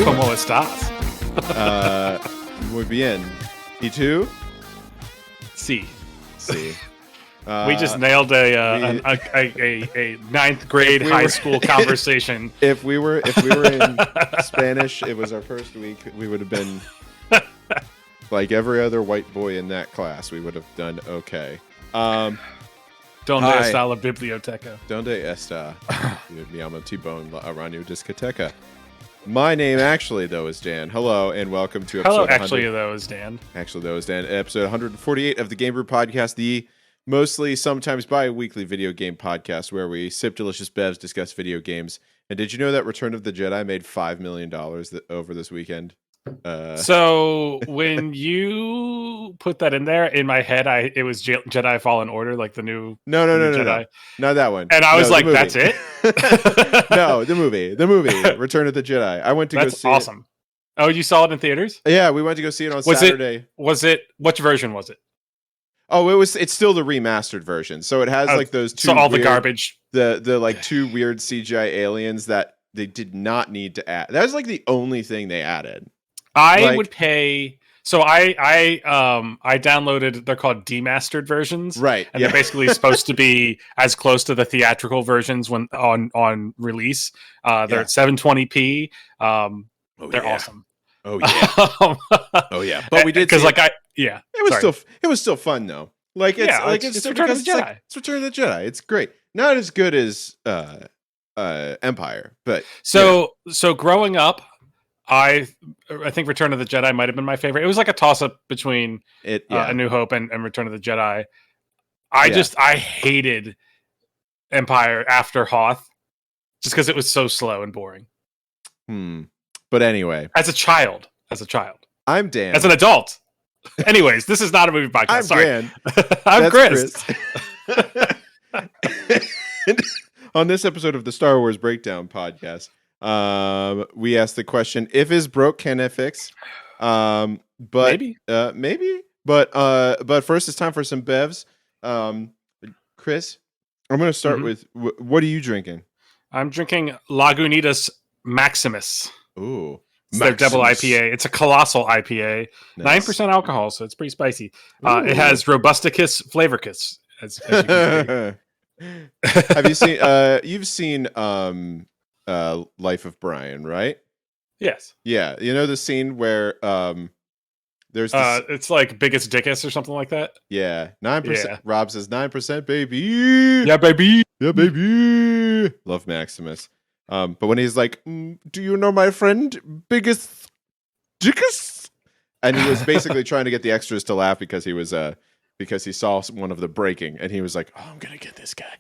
tú? ¿Cómo estás? Muy bien. ¿Y tú? Sí. Sí. We just nailed a ninth grade high school conversation. If we were in Spanish, it was our first week. We would have been like every other white boy in that class. We would have done okay. Donde está la biblioteca? Donde está mi llamo T-Bone la radio discoteca? My name actually, though, is Dan. Hello, and welcome to episode 100. Actually, though, is Dan. Episode 148 of the Game Brew Podcast, the mostly, sometimes bi-weekly video game podcast where we sip delicious bevs, discuss video games. And did you know that Return of the Jedi made $5 million over this weekend? So when you put that in there, in my head, it was Jedi Fallen Order, like the new No, Jedi. Not that one. And I was like, that's it? No, the movie, Return of the Jedi. I went to go see awesome. Oh, you saw it in theaters? Yeah, we went to go see it on Saturday. Which version was it? Oh, it's still the remastered version. So it has like those two. So all the garbage. The like two weird CGI aliens that they did not need to add. That was like the only thing they added. I would pay. So I downloaded. They're called demastered versions, right? And they're basically supposed to be as close to the theatrical versions when on release. They're at 720p. They're awesome. Oh yeah. Oh yeah. But we did because it was still fun though. Like it's Return of the Jedi. It's Return of the Jedi. It's great. Not as good as Empire, but so growing up. I think Return of the Jedi might have been my favorite. It was like a toss-up between A New Hope and Return of the Jedi. I hated Empire after Hoth just because it was so slow and boring. But anyway. As a child. I'm Dan. As an adult. Anyways, this is not a movie podcast. I'm Sorry. Dan. I'm Chris. On this episode of the Star Wars Breakdown podcast, we asked the question: if is broke, can it fix? But maybe. But first, it's time for some bevs. Chris, I'm going to start with what are you drinking? I'm drinking Lagunitas Maximus. Ooh, it's their double IPA. It's a colossal IPA, 9% alcohol, so it's pretty spicy. It has Robusticus Flavorcus. As you can Have you seen? You've seen Life of Brian, right? Yes. Yeah, you know the scene where there's this, it's like Biggest Dickus or something like that. Yeah, 9%. Yeah. Rob says 9%, baby. Yeah, baby. Yeah, baby. Love Maximus. But when he's like, do you know my friend Biggest Dickus? And he was basically trying to get the extras to laugh because he saw one of the breaking, and he was like, "Oh, I'm gonna get this guy."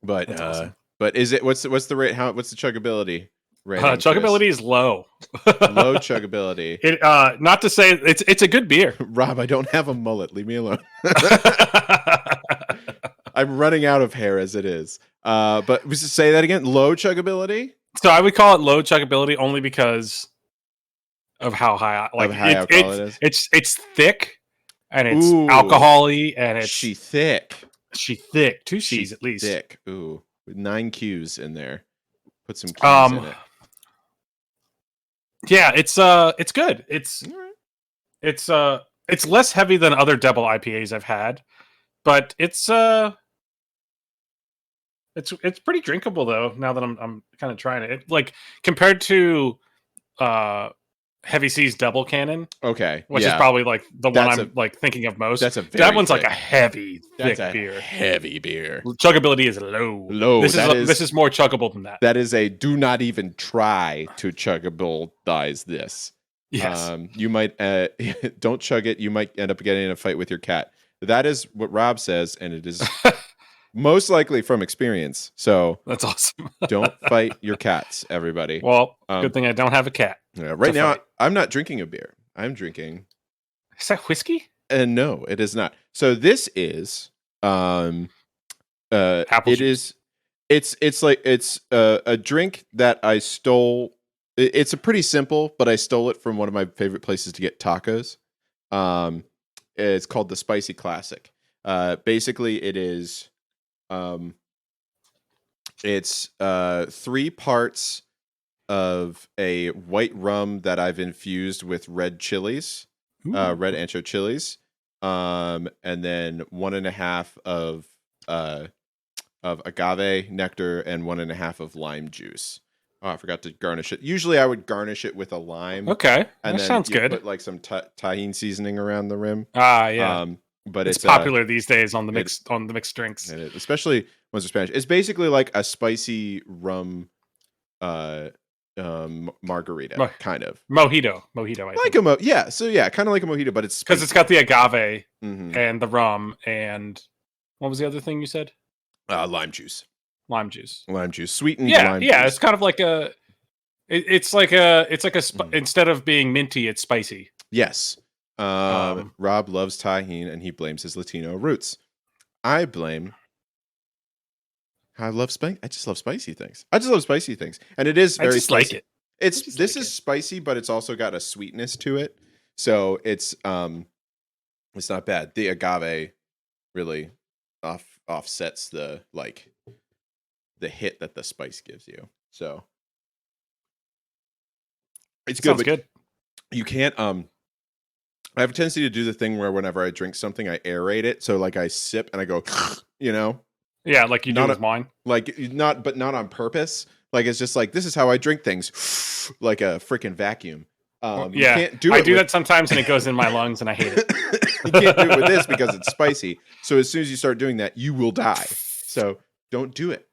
But awesome. But is it what's the rate? What's the chuggability rating? Chuggability is low. Low chuggability. It not to say it's a good beer. Rob, I don't have a mullet. Leave me alone. I'm running out of hair as it is. But we should say that again. Low chuggability. So I would call it low chuggability only because of how high alcohol it is. It's thick and it's alcohol-y and it's she thick. 2 C's at least. Thick. Ooh. With 9 Q's in there. Put some Q's in it. Yeah, it's good. It's less heavy than other double IPAs I've had, but it's pretty drinkable though. Now that I'm kind of trying it, like compared to Heavy Seas Double Cannon, which is probably like the one I'm like thinking of most. That one's like a heavy, thick beer. Heavy beer. Chuggability is low. This is more chuggable than that. That is a do not even try to chuggable-ize this. Yes. You might don't chug it. You might end up getting in a fight with your cat. That is what Rob says, and it is most likely from experience. So that's awesome. Don't fight your cats, everybody. Well, good thing I don't have a cat. Yeah, right now, I'm not drinking a beer. I'm drinking. Is that whiskey? No, it is not. So this is apple it juice. It's a drink that I stole. It's a pretty simple, but I stole it from one of my favorite places to get tacos. It's called the Spicy Classic. Basically, it is. It's 3 parts of a white rum that I've infused with red chilies, red ancho chilies, and then 1.5 of agave nectar and 1.5 of lime juice. Oh, I forgot to garnish it. Usually, I would garnish it with a lime. Okay, and that sounds good. Put like some tahini seasoning around the rim. Yeah. But it's popular these days on the mixed drinks, especially ones are Spanish. It's basically like a spicy rum, margarita, kind of mojito. I like think. So kind of like a mojito, but it's because it's got the agave and the rum and what was the other thing you said? Lime juice, sweetened. Yeah, lime juice. It's kind of like a. It's like instead of being minty, it's spicy. Yes. Rob loves Tajín and he blames his Latino roots. I love spicy. I just love spicy things. And it is very spicy. Like it. This is spicy, but it's also got a sweetness to it. So it's not bad. The agave really offsets the hit that the spice gives you. So it's good. Sounds good. You can't I have a tendency to do the thing where whenever I drink something, I aerate it. So like I sip and I go, Yeah, like you do with wine. Like not on purpose. Like it's just like, this is how I drink things, like a freaking vacuum. Yeah, you can't do it. I do that sometimes and it goes in my lungs and I hate it. You can't do it with this because it's spicy. So as soon as you start doing that, you will die. So don't do it.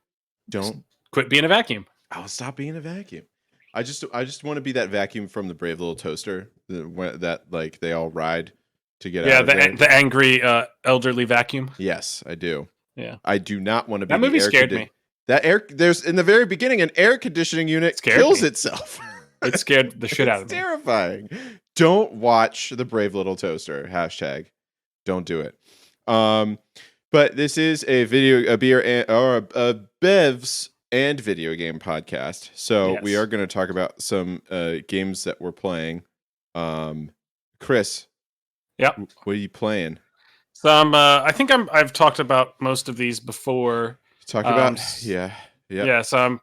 Don't quit being a vacuum. I'll stop being a vacuum. I just want to be that vacuum from the Brave Little Toaster that like they all ride to get out of there. The angry elderly vacuum. Yes, I do. Yeah, I do not want to be. That movie scared me. There's in the very beginning an air conditioning unit kills itself. It scared the shit out of me. Terrifying. Don't watch the Brave Little Toaster. # Don't do it. But this is a bevs and video game podcast. So we are going to talk about some games that we're playing. Chris. Yeah. What are you playing? Some I think I've talked about most of these before. Yeah. So I'm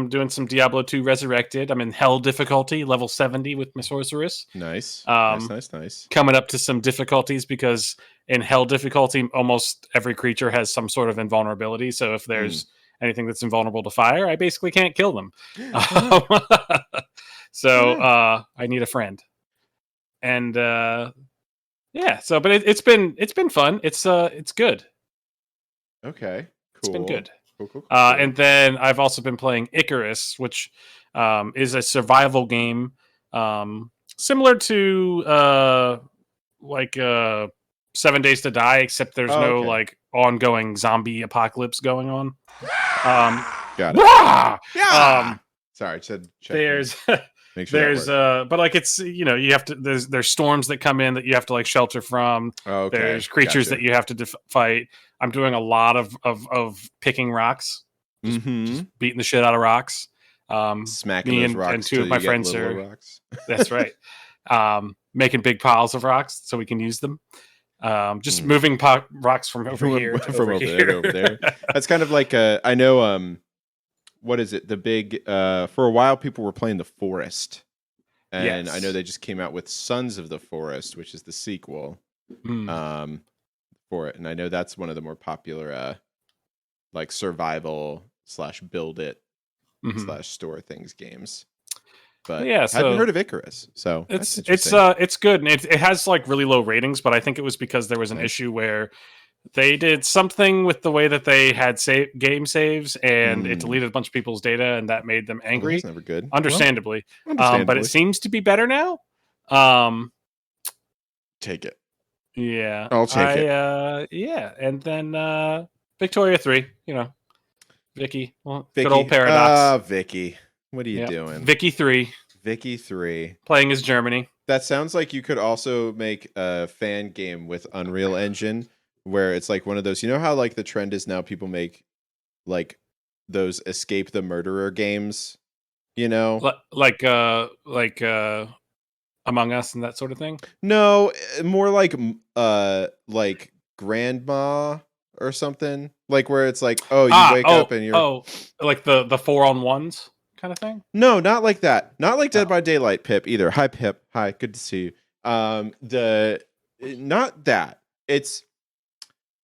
doing some Diablo 2 Resurrected. I'm in Hell difficulty, level 70 with my sorceress. Nice. Nice. Coming up to some difficulties because in Hell difficulty, almost every creature has some sort of invulnerability. So if there's anything that's invulnerable to fire, I basically can't kill them. So I need a friend. And but it's been fun. It's good. Okay. Cool. It's been good. Cool. And then I've also been playing Icarus, which is a survival game similar to 7 Days to Die, except there's no like ongoing zombie apocalypse going on. Got it. Yeah. Sorry, I said check. There's but like it's you have to there's storms that come in that you have to like shelter from. There's creatures that you have to fight. I'm doing a lot of picking rocks, just beating the shit out of rocks. Smacking those rocks and two of my friends are rocks. That's right. Making big piles of rocks so we can use them. Just moving rocks from over here to over there. That's kind of like I know. What is it? The big for a while people were playing The Forest, and I know they just came out with Sons of the Forest, which is the sequel for it, and I know that's one of the more popular like survival / build it / store things games. But I hadn't heard of Icarus, so it's good, and it has like really low ratings, but I think it was because there was an issue where they did something with the way that they had game saves, and it deleted a bunch of people's data, and that made them angry. That's never good. Understandably. But it seems to be better now. Take it. Yeah. I'll take it. Yeah, and then Victoria 3, Vicky. Well, good old Paradox. Vicky. What are you doing? Vicky 3. Playing as Germany. That sounds like you could also make a fan game with Unreal Engine, where it's like one of those, how like the trend is now people make like those escape the murderer games, like Among Us and that sort of thing. No, more like Grandma or something, like where it's like, you wake up and you're like the 4-on-1s. kind of thing? No, not like that. Not like Dead by Daylight, Pip, either. Hi, Pip. Hi, good to see you. Not that. It's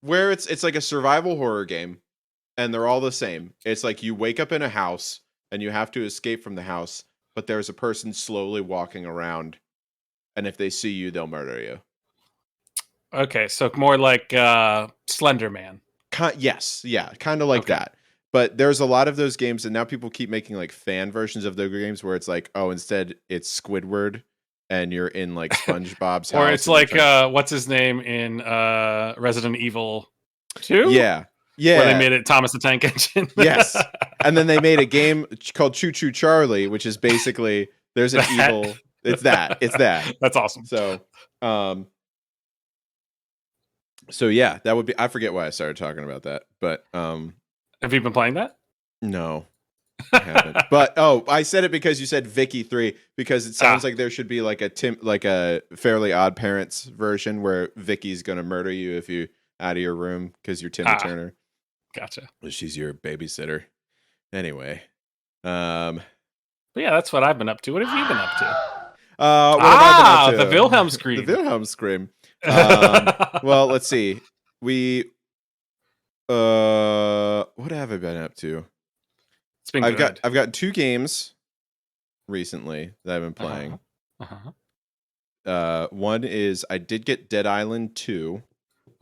where it's like a survival horror game, and they're all the same. It's like you wake up in a house and you have to escape from the house, but there's a person slowly walking around, and if they see you, they'll murder you. Okay, so more like Slender Man. Yes, yeah, kind of like that. But there's a lot of those games, and now people keep making like fan versions of the games where it's like, oh, instead it's Squidward, and you're in like SpongeBob's house, or it's like what's his name in Resident Evil 2? Yeah, where they made it Thomas the Tank Engine. Yes, and then they made a game called Choo Choo Charlie, which is basically there's an evil. It's that. That's awesome. So yeah, that would be. I forget why I started talking about that, but have you been playing that? No, I haven't. But I said it because you said Vicky 3 because it sounds like there should be like a Fairly Odd Parents version where Vicky's gonna murder you if you out of your room because you're Tina Turner. Gotcha. She's your babysitter. Anyway, but yeah, that's what I've been up to. What have you been up to? What have I been up to? The Wilhelm scream. The Wilhelm scream. Well, let's see. What have I been up to? It's been good. I've got 2 games recently that I've been playing. One is I did get Dead Island 2.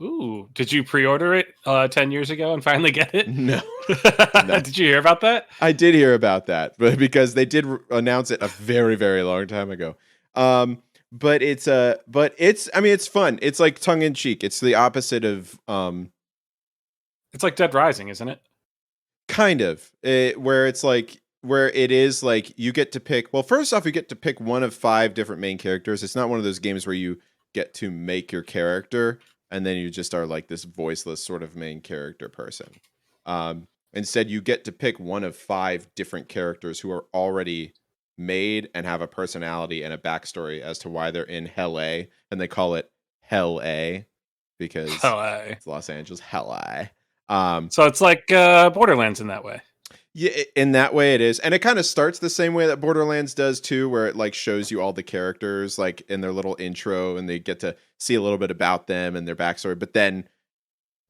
Ooh, did you pre-order it 10 years ago and finally get it? No. Did you hear about that? I did hear about that, but because they did announce it a very, very long time ago. But it's I mean, it's fun. It's like tongue in cheek. It's the opposite of it's like Dead Rising, isn't it? Kind of. Where it's like where it is like you get to pick. Well, first off, you get to pick one of 5 different main characters. It's not one of those games where you get to make your character and then you just are like this voiceless sort of main character person. Instead, you get to pick one of 5 different characters who are already made and have a personality and a backstory as to why they're in Hell A, and they call it Hell A because it's Los Angeles. Hell A. So it's like Borderlands in that way. Yeah, in that way it is. And it kind of starts the same way that Borderlands does too, where it like shows you all the characters like in their little intro and they get to see a little bit about them and their backstory. But then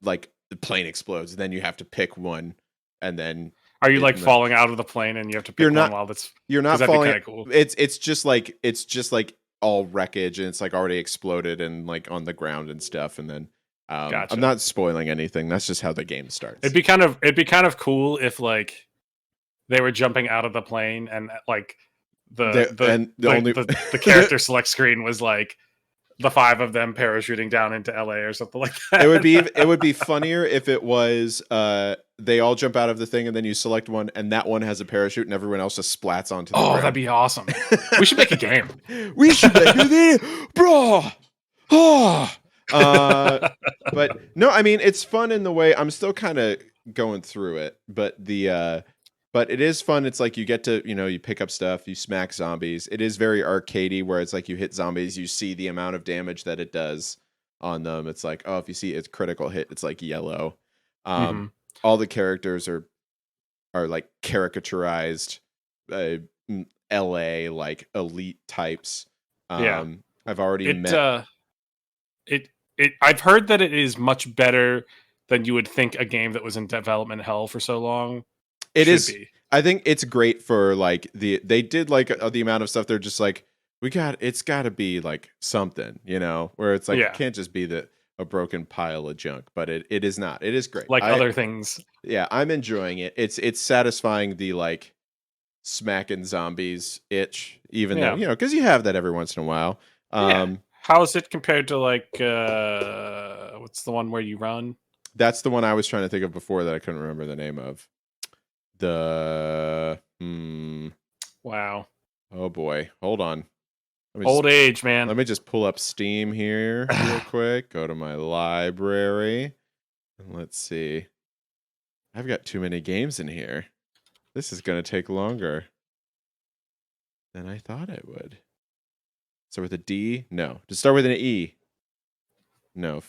like the plane explodes, and then you have to pick one, and then are you like falling out of the plane and you have to pick one while that's you're not falling. Cool. It's just like all wreckage and it's like already exploded and like on the ground and stuff, and then gotcha. I'm not spoiling anything. That's just how the game starts. It'd be kind of cool if like they were jumping out of the plane and like the character select screen was like the 5 of them parachuting down into LA or something like that. It would be funnier if it was they all jump out of the thing and then you select one and that one has a parachute and everyone else just splats onto the ground. That'd be awesome. We should make a game. We should make a game, bro. But no, I mean it's fun in the way I'm still kind of going through it, but but it is fun. It's like you get to, you pick up stuff, you smack zombies. It is very arcadey where it's like you hit zombies, you see the amount of damage that it does on them. It's like, if you see its critical hit, it's like yellow. All the characters are like caricaturized LA like elite types. I've already met I've heard that it is much better than you would think a game that was in development hell for so long. It is. I think it's great for like they did like the amount of stuff. They're just like, it's got to be like something, where it's like, it can't just be a broken pile of junk, but it is not. It is great. Like other things. Yeah. I'm enjoying it. It's satisfying the like smacking zombies itch, even though, cause you have that every once in a while. How is it compared to like, what's the one where you run? That's the one I was trying to think of before that I couldn't remember the name of. Wow. Oh boy. Hold on. Old age, man. Let me just pull up Steam here real quick. Go to my library. And let's see. I've got too many games in here. This is going to take longer than I thought it would. Start with a D? No. Just start with an E. No.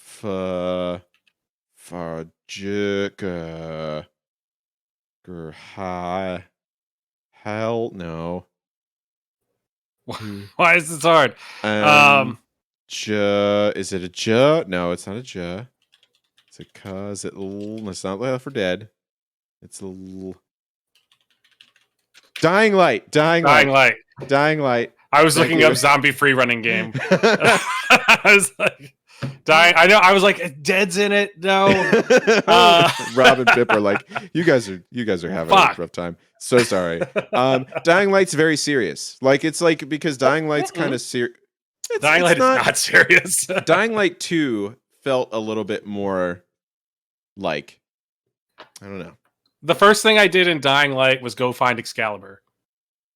Hell no. Why is this hard? Is it a J? No, it's not a J. It's a K. Is it L? It's not Left 4 Dead. It's L. Dying Light. Dying Light. I was looking up zombie free running game. I was like, dying. I know. I was like, Dead's in it. No. Rob and Pip are like, you guys are having a rough time. So sorry. Dying Light's very serious. Like it's like because Dying Light's kind of serious. Dying Light is not serious. Dying Light 2 felt a little bit more like I don't know. The first thing I did in Dying Light was go find Excalibur.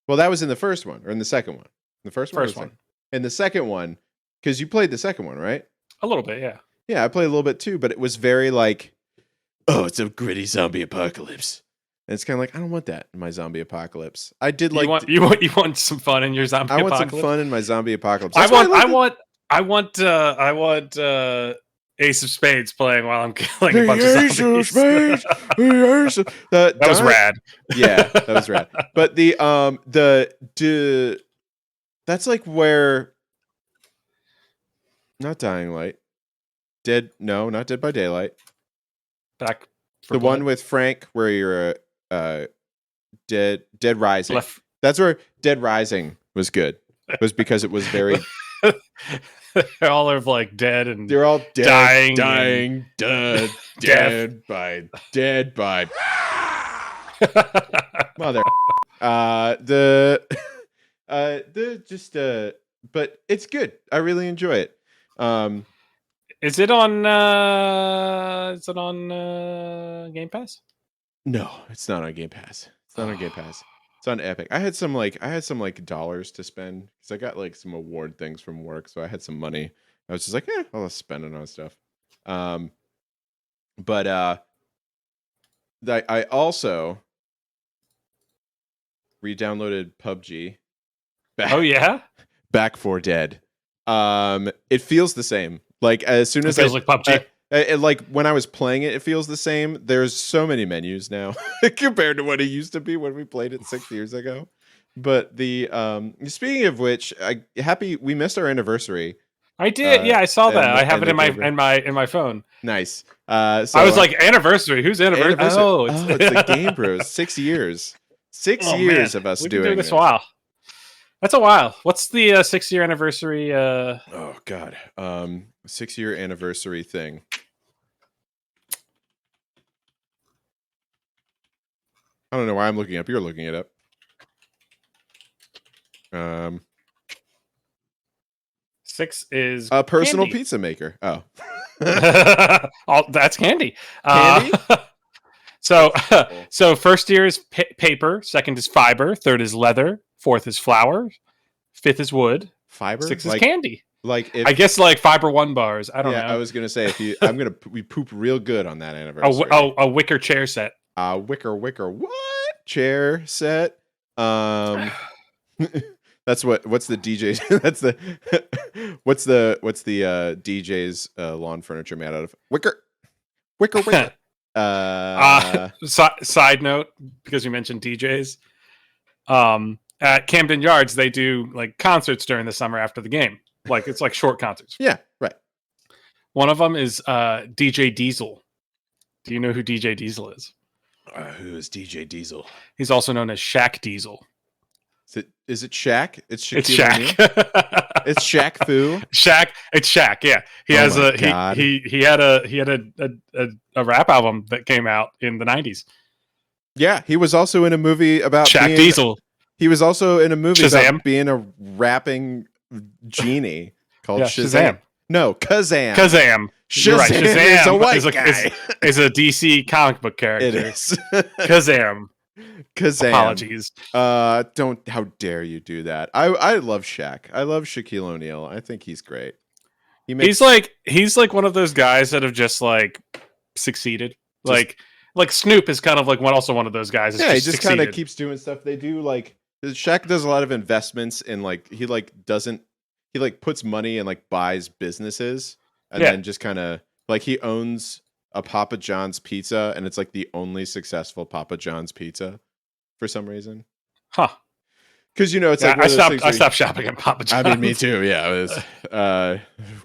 Well, that was in the first one or in the second one. The first one. In the second one, because you played the second one, right? A little bit, yeah. Yeah, I played a little bit too, but it was very like, oh, it's a gritty zombie apocalypse. And it's kind of like I don't want that in my zombie apocalypse. I did like you want some fun in your zombie apocalypse. I want some fun in my zombie apocalypse. I want Ace of Spades playing while I'm killing a bunch of zombies. That was rad. Yeah, that was rad. But that's like where not Dying Light. Not Dead by Daylight. Back the blood. One with Frank where you're Dead Rising. That's where Dead Rising was good. It was because it was very they're all of like dead and they're all dead, dying, dead by mother. But it's good. I really enjoy it. Is it on Game Pass? No, it's not on Game Pass. It's not on Game Pass. It's on Epic. I had some dollars to spend because I got like some award things from work, so I had some money. I was just like, I'll spend it on stuff. But I also re-downloaded PUBG. Oh yeah, Back 4 Dead. It feels the same. Like as soon as it feels like PUBG. Like when I was playing it, it feels the same. There's so many menus now compared to what it used to be when we played it 6 years ago. But the speaking of which, we missed our anniversary. I did, yeah, I saw that. I have it in my phone. Nice. So I was like, anniversary? Who's anniversary? Oh, it's the Game Bros. 6 years. 6 years of us doing this. Wow, that's a while. What's the 6-year anniversary? Oh God, 6-year anniversary thing. I don't know why I'm looking up. You're looking it up. Six is a personal candy. Pizza maker. Oh, that's candy. Candy. So first year is paper. Second is fiber. Third is leather. Fourth is flour. Fifth is wood. Fiber. 6 is candy. Like I guess like Fiber One bars. I don't know. I was gonna say we poop real good on that anniversary. A wicker chair set. Wicker what chair set? That's what's the DJ's what's the DJ's lawn furniture made out of? Wicker. Side note, because you mentioned DJs, at Camden Yards they do like concerts during the summer after the game. Like it's like short concerts. Yeah, right. One of them is DJ Diesel. Do you know who DJ Diesel is? Who is DJ Diesel? He's also known as Shaq Diesel. Is it Shaq? It's Shaq. It's Shaq Fu. Shaq. It's Shaq. Yeah, he had a rap album that came out in the 90s. Yeah, he was also in a movie about Shaq Diesel. He was also in a movie Shazam. about being a rapping genie called Shazam. No, Kazam. Shazam. Right. Shazam is a white guy. Is a DC comic book character. It is. Kazam. Apologies. How dare you do that? I love Shaq. I love Shaquille O'Neal. I think he's great. He's like one of those guys that have just like succeeded. Like Snoop is kind of like one of those guys. Yeah, he just kind of keeps doing stuff. They do like Shaq does a lot of investments in like he puts money and like buys businesses and then just kind of like he owns a Papa John's pizza and it's like the only successful Papa John's pizza for some reason. Huh. Because it's Yeah, like one of those things I stopped shopping at Papa John's. I mean, me too. Yeah, it was.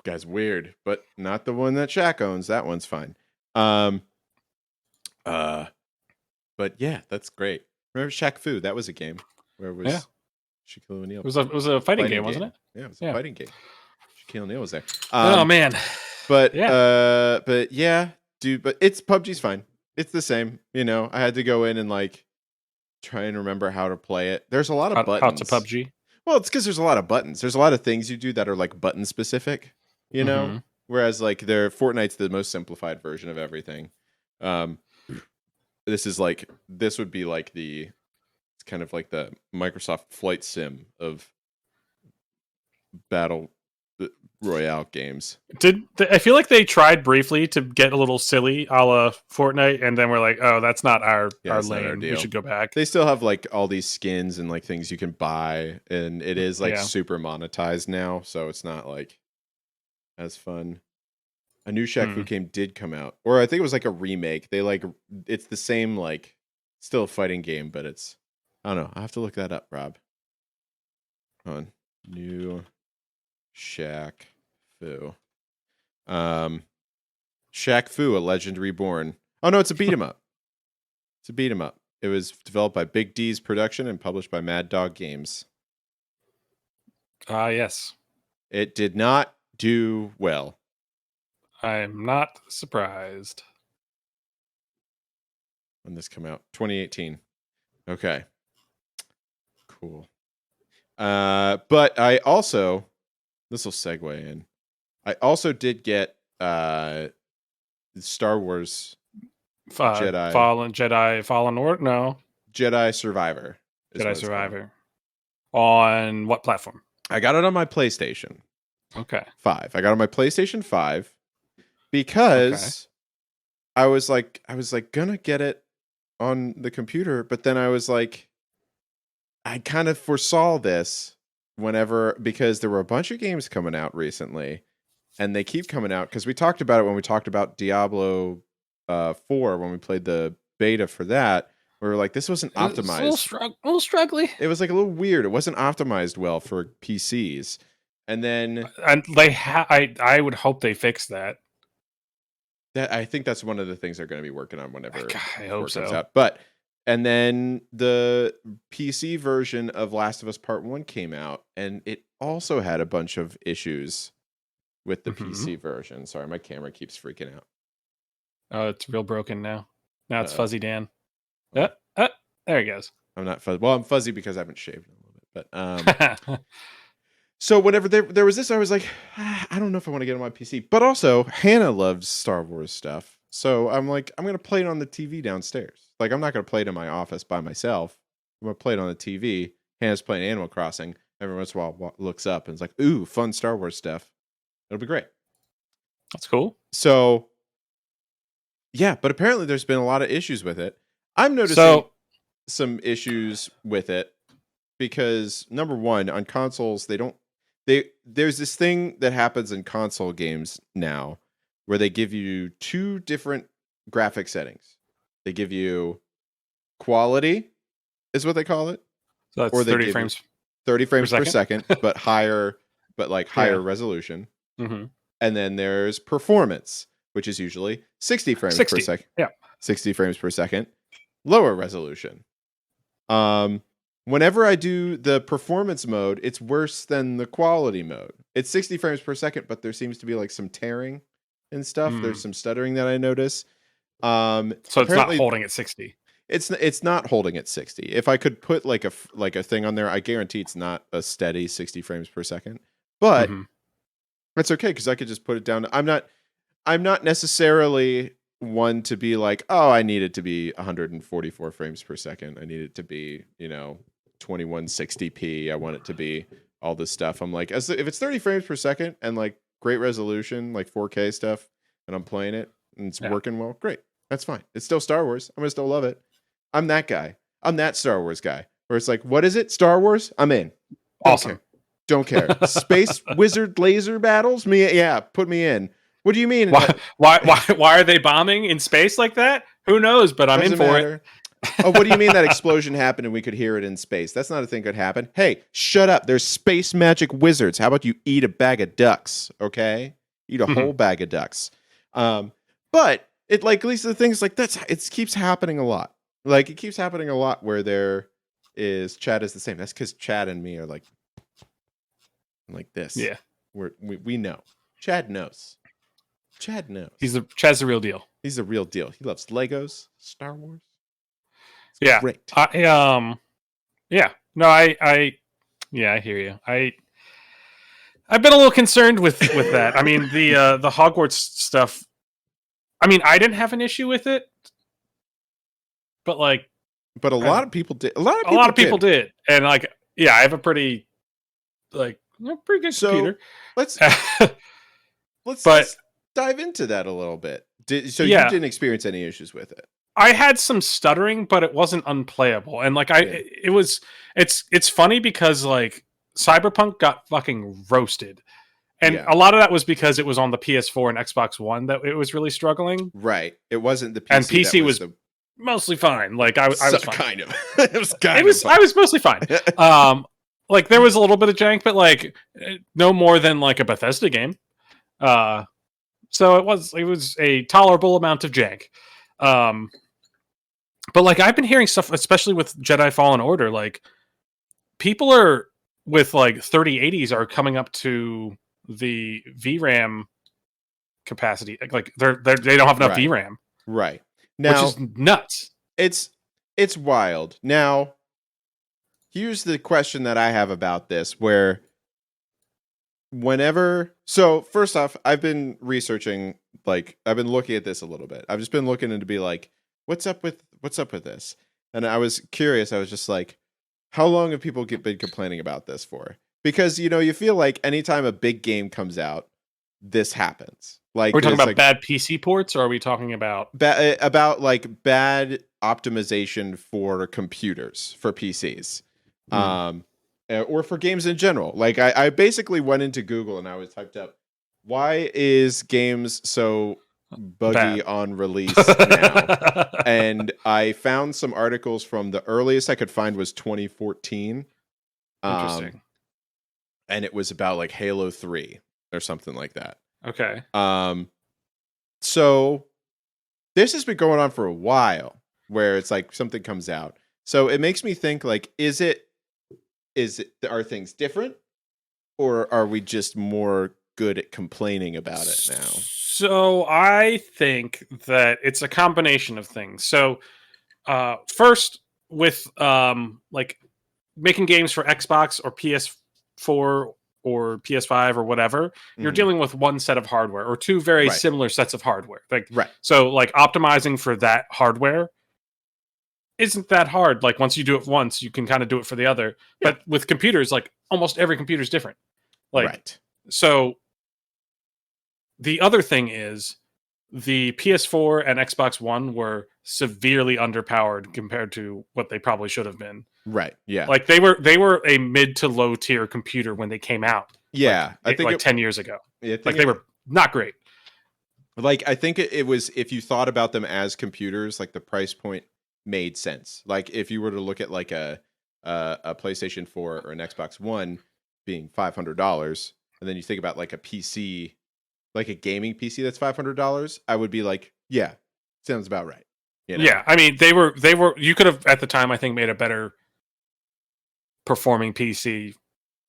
Guy's weird, but not the one that Shaq owns. That one's fine. But yeah, that's great. Remember Shaq Fu? That was a game where it was Shaquille O'Neal. It was a fighting game, wasn't it? Yeah, it was a fighting game. Shaquille O'Neal was there. Oh man. But yeah, dude. But PUBG's fine. It's the same. I had to go in and like try and remember how to play it. There's a lot of buttons. How to PUBG? Well, it's because there's a lot of buttons. There's a lot of things you do that are like button specific. Whereas like Fortnite's the most simplified version of everything. This would be like it's kind of like the Microsoft flight sim of battle royale games. I feel like they tried briefly to get a little silly a la Fortnite, and then we're like, oh, that's not our lane. We should go back. They still have like all these skins and like things you can buy, and it is like super monetized now, so it's not like as fun. A new Shaq Fu game did come out, or I think it was like a remake. It's the same, like still a fighting game, but it's, I don't know. I have to look that up, Rob. Hold on. New Shaq Fu. Shaq Fu, A Legend Reborn. Oh no, it's a beat 'em up. It's a beat 'em up. It was developed by Big D's Production and published by Mad Dog Games. Yes. It did not do well. I'm not surprised. When this come out? 2018. Okay. Cool. But I also, this will segue in. I also did get Star Wars Fallen Order? No. Jedi Survivor. Jedi Survivor. On what platform? I got it on my PlayStation. Okay. 5. I got it on my PlayStation 5 because I was like gonna get it on the computer, but then I was like, I kind of foresaw this because there were a bunch of games coming out recently, and they keep coming out because we talked about it when we talked about Diablo 4 when we played the beta for that. We were like, this wasn't optimized. It's a little struggly. It was like a little weird. It wasn't optimized well for PCs. And then I would hope they fix that. I think that's one of the things they're going to be working on whenever I hope so. Out. And then the PC version of Last of Us Part 1 came out, and it also had a bunch of issues with the PC version. Sorry, my camera keeps freaking out. Oh, it's real broken now. Now it's fuzzy, Dan. There he goes. I'm not fuzzy. Well, I'm fuzzy because I haven't shaved in a little bit. But so whenever there was this, I was like, I don't know if I want to get on my PC. But also, Hannah loves Star Wars stuff. So I'm like, I'm going to play it on the TV downstairs. Like, I'm not going to play it in my office by myself. I'm going to play it on the TV. Hannah's playing Animal Crossing. Every once in a while, looks up and is like, ooh, fun Star Wars stuff. It'll be great. That's cool. So, yeah, but apparently there's been a lot of issues with it. I'm noticing some issues with it because, number one, on consoles, there's this thing that happens in console games now where they give you two different graphic settings. They give you quality, is what they call it. So that's 30 frames. 30 frames per second, but higher resolution. Mm-hmm. And then there's performance, which is usually 60 frames per second. Yeah. 60 frames per second. Lower resolution. Whenever I do the performance mode, it's worse than the quality mode. It's 60 frames per second, but there seems to be like some tearing and stuff. There's some stuttering that I notice. So it's not holding at 60. It's not holding at 60. If I could put like a thing on there, I guarantee it's not a steady 60 frames per second. But it's okay because I could just put it down. I'm not necessarily one to be like, oh, I need it to be 144 frames per second. I need it to be, 2160p. I want it to be all this stuff. I'm like, if it's 30 frames per second and like great resolution, like 4K stuff, and I'm playing it and it's working well, great. That's fine. It's still Star Wars. I'm gonna still love it. I'm that guy. I'm that Star Wars guy. Where it's like, what is it? Star Wars? I'm in. Awesome. Don't care. Space wizard laser battles? Put me in. What do you mean? Why are they bombing in space like that? Who knows? But I'm in for it. Oh, what do you mean that explosion happened and we could hear it in space? That's not a thing that could happen. Hey, shut up. There's space magic wizards. How about you eat a bag of ducks, okay? Eat a whole bag of ducks. But it like at least the things like it keeps happening a lot. Like it keeps happening a lot where there is Chad is the same. That's because Chad and me are like this. Yeah. We know. Chad knows. Chad knows. Chad's the real deal. He's the real deal. He loves Legos, Star Wars. Yeah. Great. Yeah. No, I hear you. I've been a little concerned with that. I mean, the Hogwarts stuff. I mean, I didn't have an issue with it, but a lot of people did. A lot of people did, and I have a pretty good computer. Let's dive into that a little bit. You didn't experience any issues with it? I had some stuttering, but it wasn't unplayable. And it's funny because Cyberpunk got fucking roasted. And a lot of that was because it was on the PS4 and Xbox One that it was really struggling. Right. It wasn't the PC. And PC was mostly fine. I was fine. Kind of. It was kind of fine. I was mostly fine. There was a little bit of jank, but no more than a Bethesda game. So it was a tolerable amount of jank. But I've been hearing stuff, especially with Jedi Fallen Order, people are with 3080s are coming up to the VRAM capacity. They don't have enough VRAM. Right. Now, which is nuts. It's wild. Now, here's the question that I have about this, where so first off, I've been researching, I've been looking at this a little bit. I've just been looking into be what's up with this? And I was curious. I was just how long have people been complaining about this for? Because, you feel like anytime a big game comes out, this happens. Are we talking about bad PC ports, or are we talking about bad optimization for computers, for PCs? Or for games in general. I basically went into Google and I was typed up, why is games so buggy on release now? And I found some articles from the earliest I could find was 2014. Interesting. And it was about Halo 3 or something like that. Okay. So this has been going on for a while, where it's something comes out. So it makes me think are things different, or are we just more good at complaining about it now? So I think that it's a combination of things. So first, with making games for Xbox or PS4 or PS5 or whatever, you're dealing with one set of hardware or two very similar sets of hardware. So optimizing for that hardware isn't that hard. Once you do it once, you can kind of do it for the other. Yeah. But with computers, almost every computer is different. So the other thing is the PS4 and Xbox One were severely underpowered compared to what they probably should have been. Right. Yeah. They were a mid to low tier computer when they came out. Yeah. I think 10 years ago. They were not great. I think it was, if you thought about them as computers, the price point made sense. If you were to look at a PlayStation 4 or an Xbox One being $500, and then you think about a PC, a gaming PC that's $500, I would be yeah, sounds about right. Yeah, I mean they were. You could have at the time, I think, made a better performing PC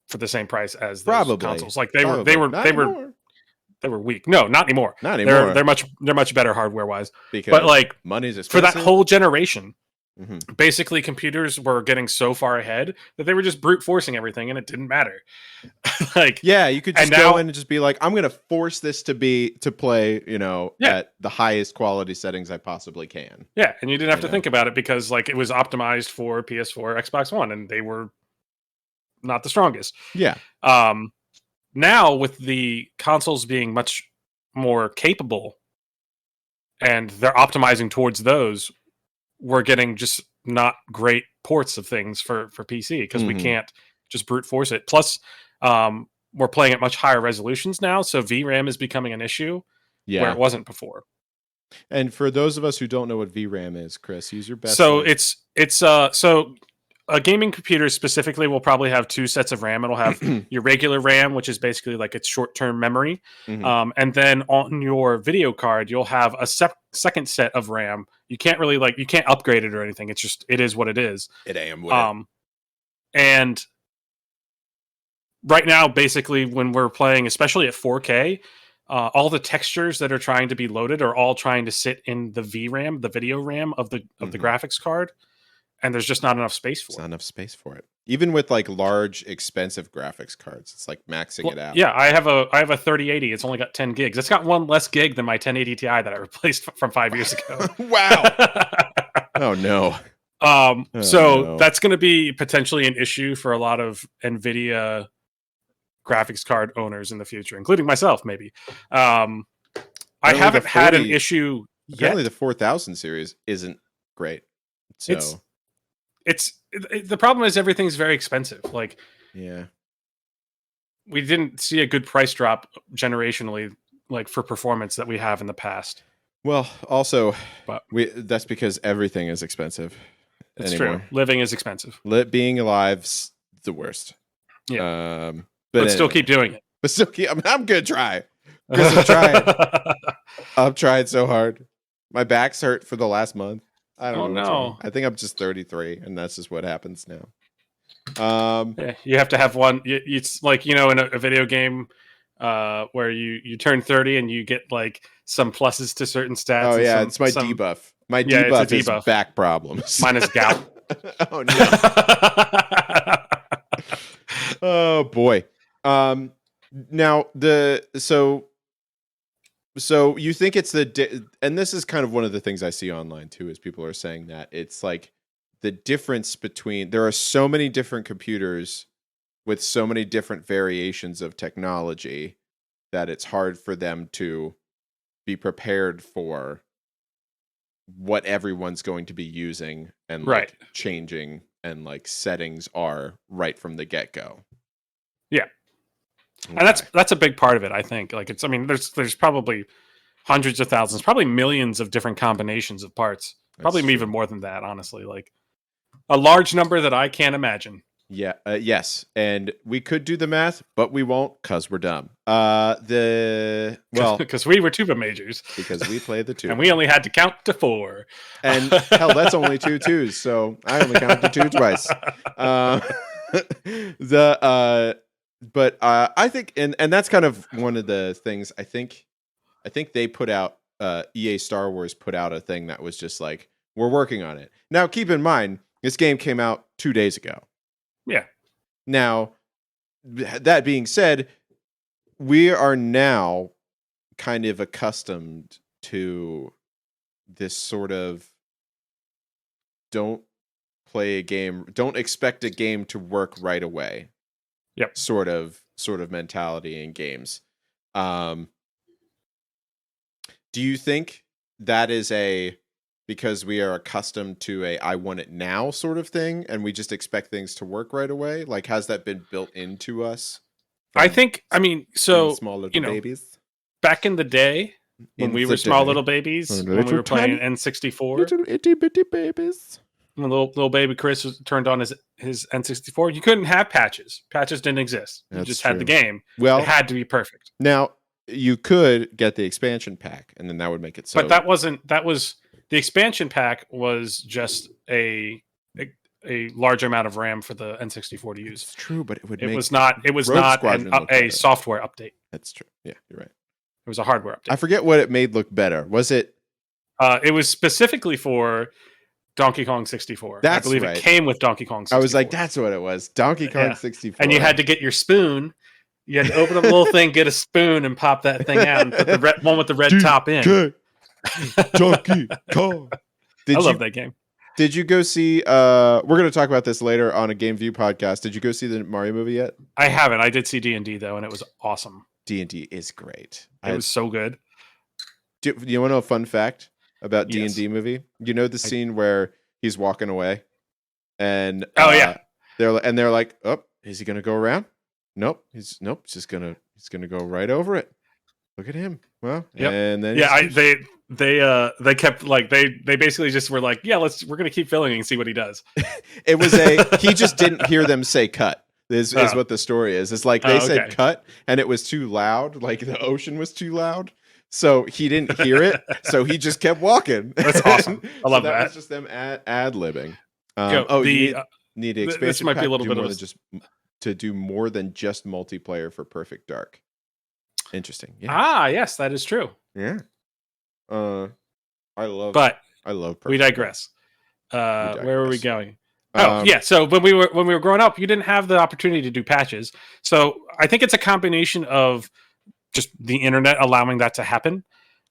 for the same price as those consoles. They were weak. No, not anymore. Not anymore. They're much better hardware wise. But money's expensive. For that whole generation. Mm-hmm. Basically, computers were getting so far ahead that they were just brute forcing everything, and it didn't matter. You could just go in and just be I'm going to force this to play, at the highest quality settings I possibly can. Yeah, and you didn't have to think about it because it was optimized for PS4, Xbox One, and they were not the strongest. Yeah. Now with the consoles being much more capable, and they're optimizing towards those, we're getting just not great ports of things for PC because we can't just brute force it. Plus, we're playing at much higher resolutions now, so VRAM is becoming an issue where it wasn't before. And for those of us who don't know what VRAM is, Chris, use your best. So so a gaming computer specifically will probably have two sets of RAM. It'll have your regular RAM, which is basically like its short-term memory, and then on your video card, you'll have a second set of RAM. You can't really you can't upgrade it or anything. It is what it is. It am what it. And right now, basically, when we're playing, especially at 4K, all the textures that are trying to be loaded are all trying to sit in the VRAM, the video RAM of the graphics card. And there's just not enough space for it. Not enough space for it. Even with like large, expensive graphics cards, it's like maxing it out. Yeah, I have a 3080. It's only got 10 gigs. It's got one less gig than my 1080 Ti that I replaced from 5 years ago. Wow. Oh no. So that's going to be potentially an issue for a lot of NVIDIA graphics card owners in the future, including myself, maybe. I haven't had an issue yet. Apparently, the 4000 series isn't great. So the problem is everything's very expensive. Like, yeah, we didn't see a good price drop generationally, like for performance that we have in the past. Well, also, that's because everything is expensive. It's true. Living is expensive. Being alive's the worst. Yeah. But anyway, still keep doing it. But still keep. I'm gonna try. Chris, I'm trying. I've tried so hard. My back's hurt for the last month. I don't know. No. I think I'm just 33, and that's just what happens now. Yeah, you have to have one. It's like, in a video game where you turn 30 and you get like some pluses to certain stats. Oh yeah, it's my debuff. My debuff is back problems. Mine is gout. Oh no. Oh boy. Now so you think it's and this is kind of one of the things I see online too, is people are saying that it's like the difference between, there are so many different computers with so many different variations of technology that it's hard for them to be prepared for what everyone's going to be using and like changing and like settings are right from the get-go. Yeah. Okay. And that's a big part of it, I think. Like there's probably hundreds of thousands, probably millions of different combinations of parts. Probably even more than that, honestly. Like a large number that I can't imagine. Yeah. Yes. And we could do the math, but we won't because we're dumb. Because we were tuba majors. Because we played the tuba. And we only had to count to 4. And hell, that's only 2 twos. So I only counted to 2 twice. But I think, and that's kind of one of the things I think they put out, EA Star Wars put out a thing that was just like, we're working on it. Now, keep in mind, this game came out 2 days ago. Yeah. Now, that being said, we are now kind of accustomed to this sort of don't expect a game to work right away. Yep. Sort of mentality in games. Do you think that is because we are accustomed to I want it now sort of thing, and we just expect things to work right away? Like, has that been built into us? I think, so, small little babies. Back in the day, when we were small little babies, when we were playing N64. Little itty bitty babies. When little baby Chris turned on his N64, you couldn't have patches. Patches didn't exist. You just had the game. Well, it had to be perfect. Now, you could get the expansion pack, and then that would make it so. But the expansion pack was just a large amount of RAM for the N64 to use. It's true, but it was not a software update. That's true. Yeah, you're right. It was a hardware update. I forget what it made look better. Was it? It was specifically for Donkey Kong 64. That's I believe right. It came with Donkey Kong 64. I was like, that's what it was. Donkey Kong 64. And you had to get your spoon. You had to open up a little thing, get a spoon, and pop that thing out and put the one with the red top in. Donkey Kong. I love that game. Did you go see, we're going to talk about this later on a Game View podcast. Did you go see the Mario movie yet? I haven't. I did see D&D, though, and it was awesome. D&D is great. It was so good. Do you want to know a fun fact about D&D movie? You know the scene where he's walking away, and they're like, "Oh, is he gonna go around? Nope, he's just gonna go right over it. Look at him." Well, and then they kept like they basically just were like, yeah, we're gonna keep filming and see what he does. It was he just didn't hear them say cut. Is what the story is. It's like they said cut and it was too loud, like the ocean was too loud. So he didn't hear it, so he just kept walking. That's awesome. I love that. Was just them ad-libbing. You need the expansion this might be a little bit of to do more than just multiplayer for Perfect Dark. Interesting. Yeah. Yes, that is true. Yeah. I love Perfect we digress. Where are we going? So when we were growing up, you didn't have the opportunity to do patches. So I think it's a combination of just the internet allowing that to happen.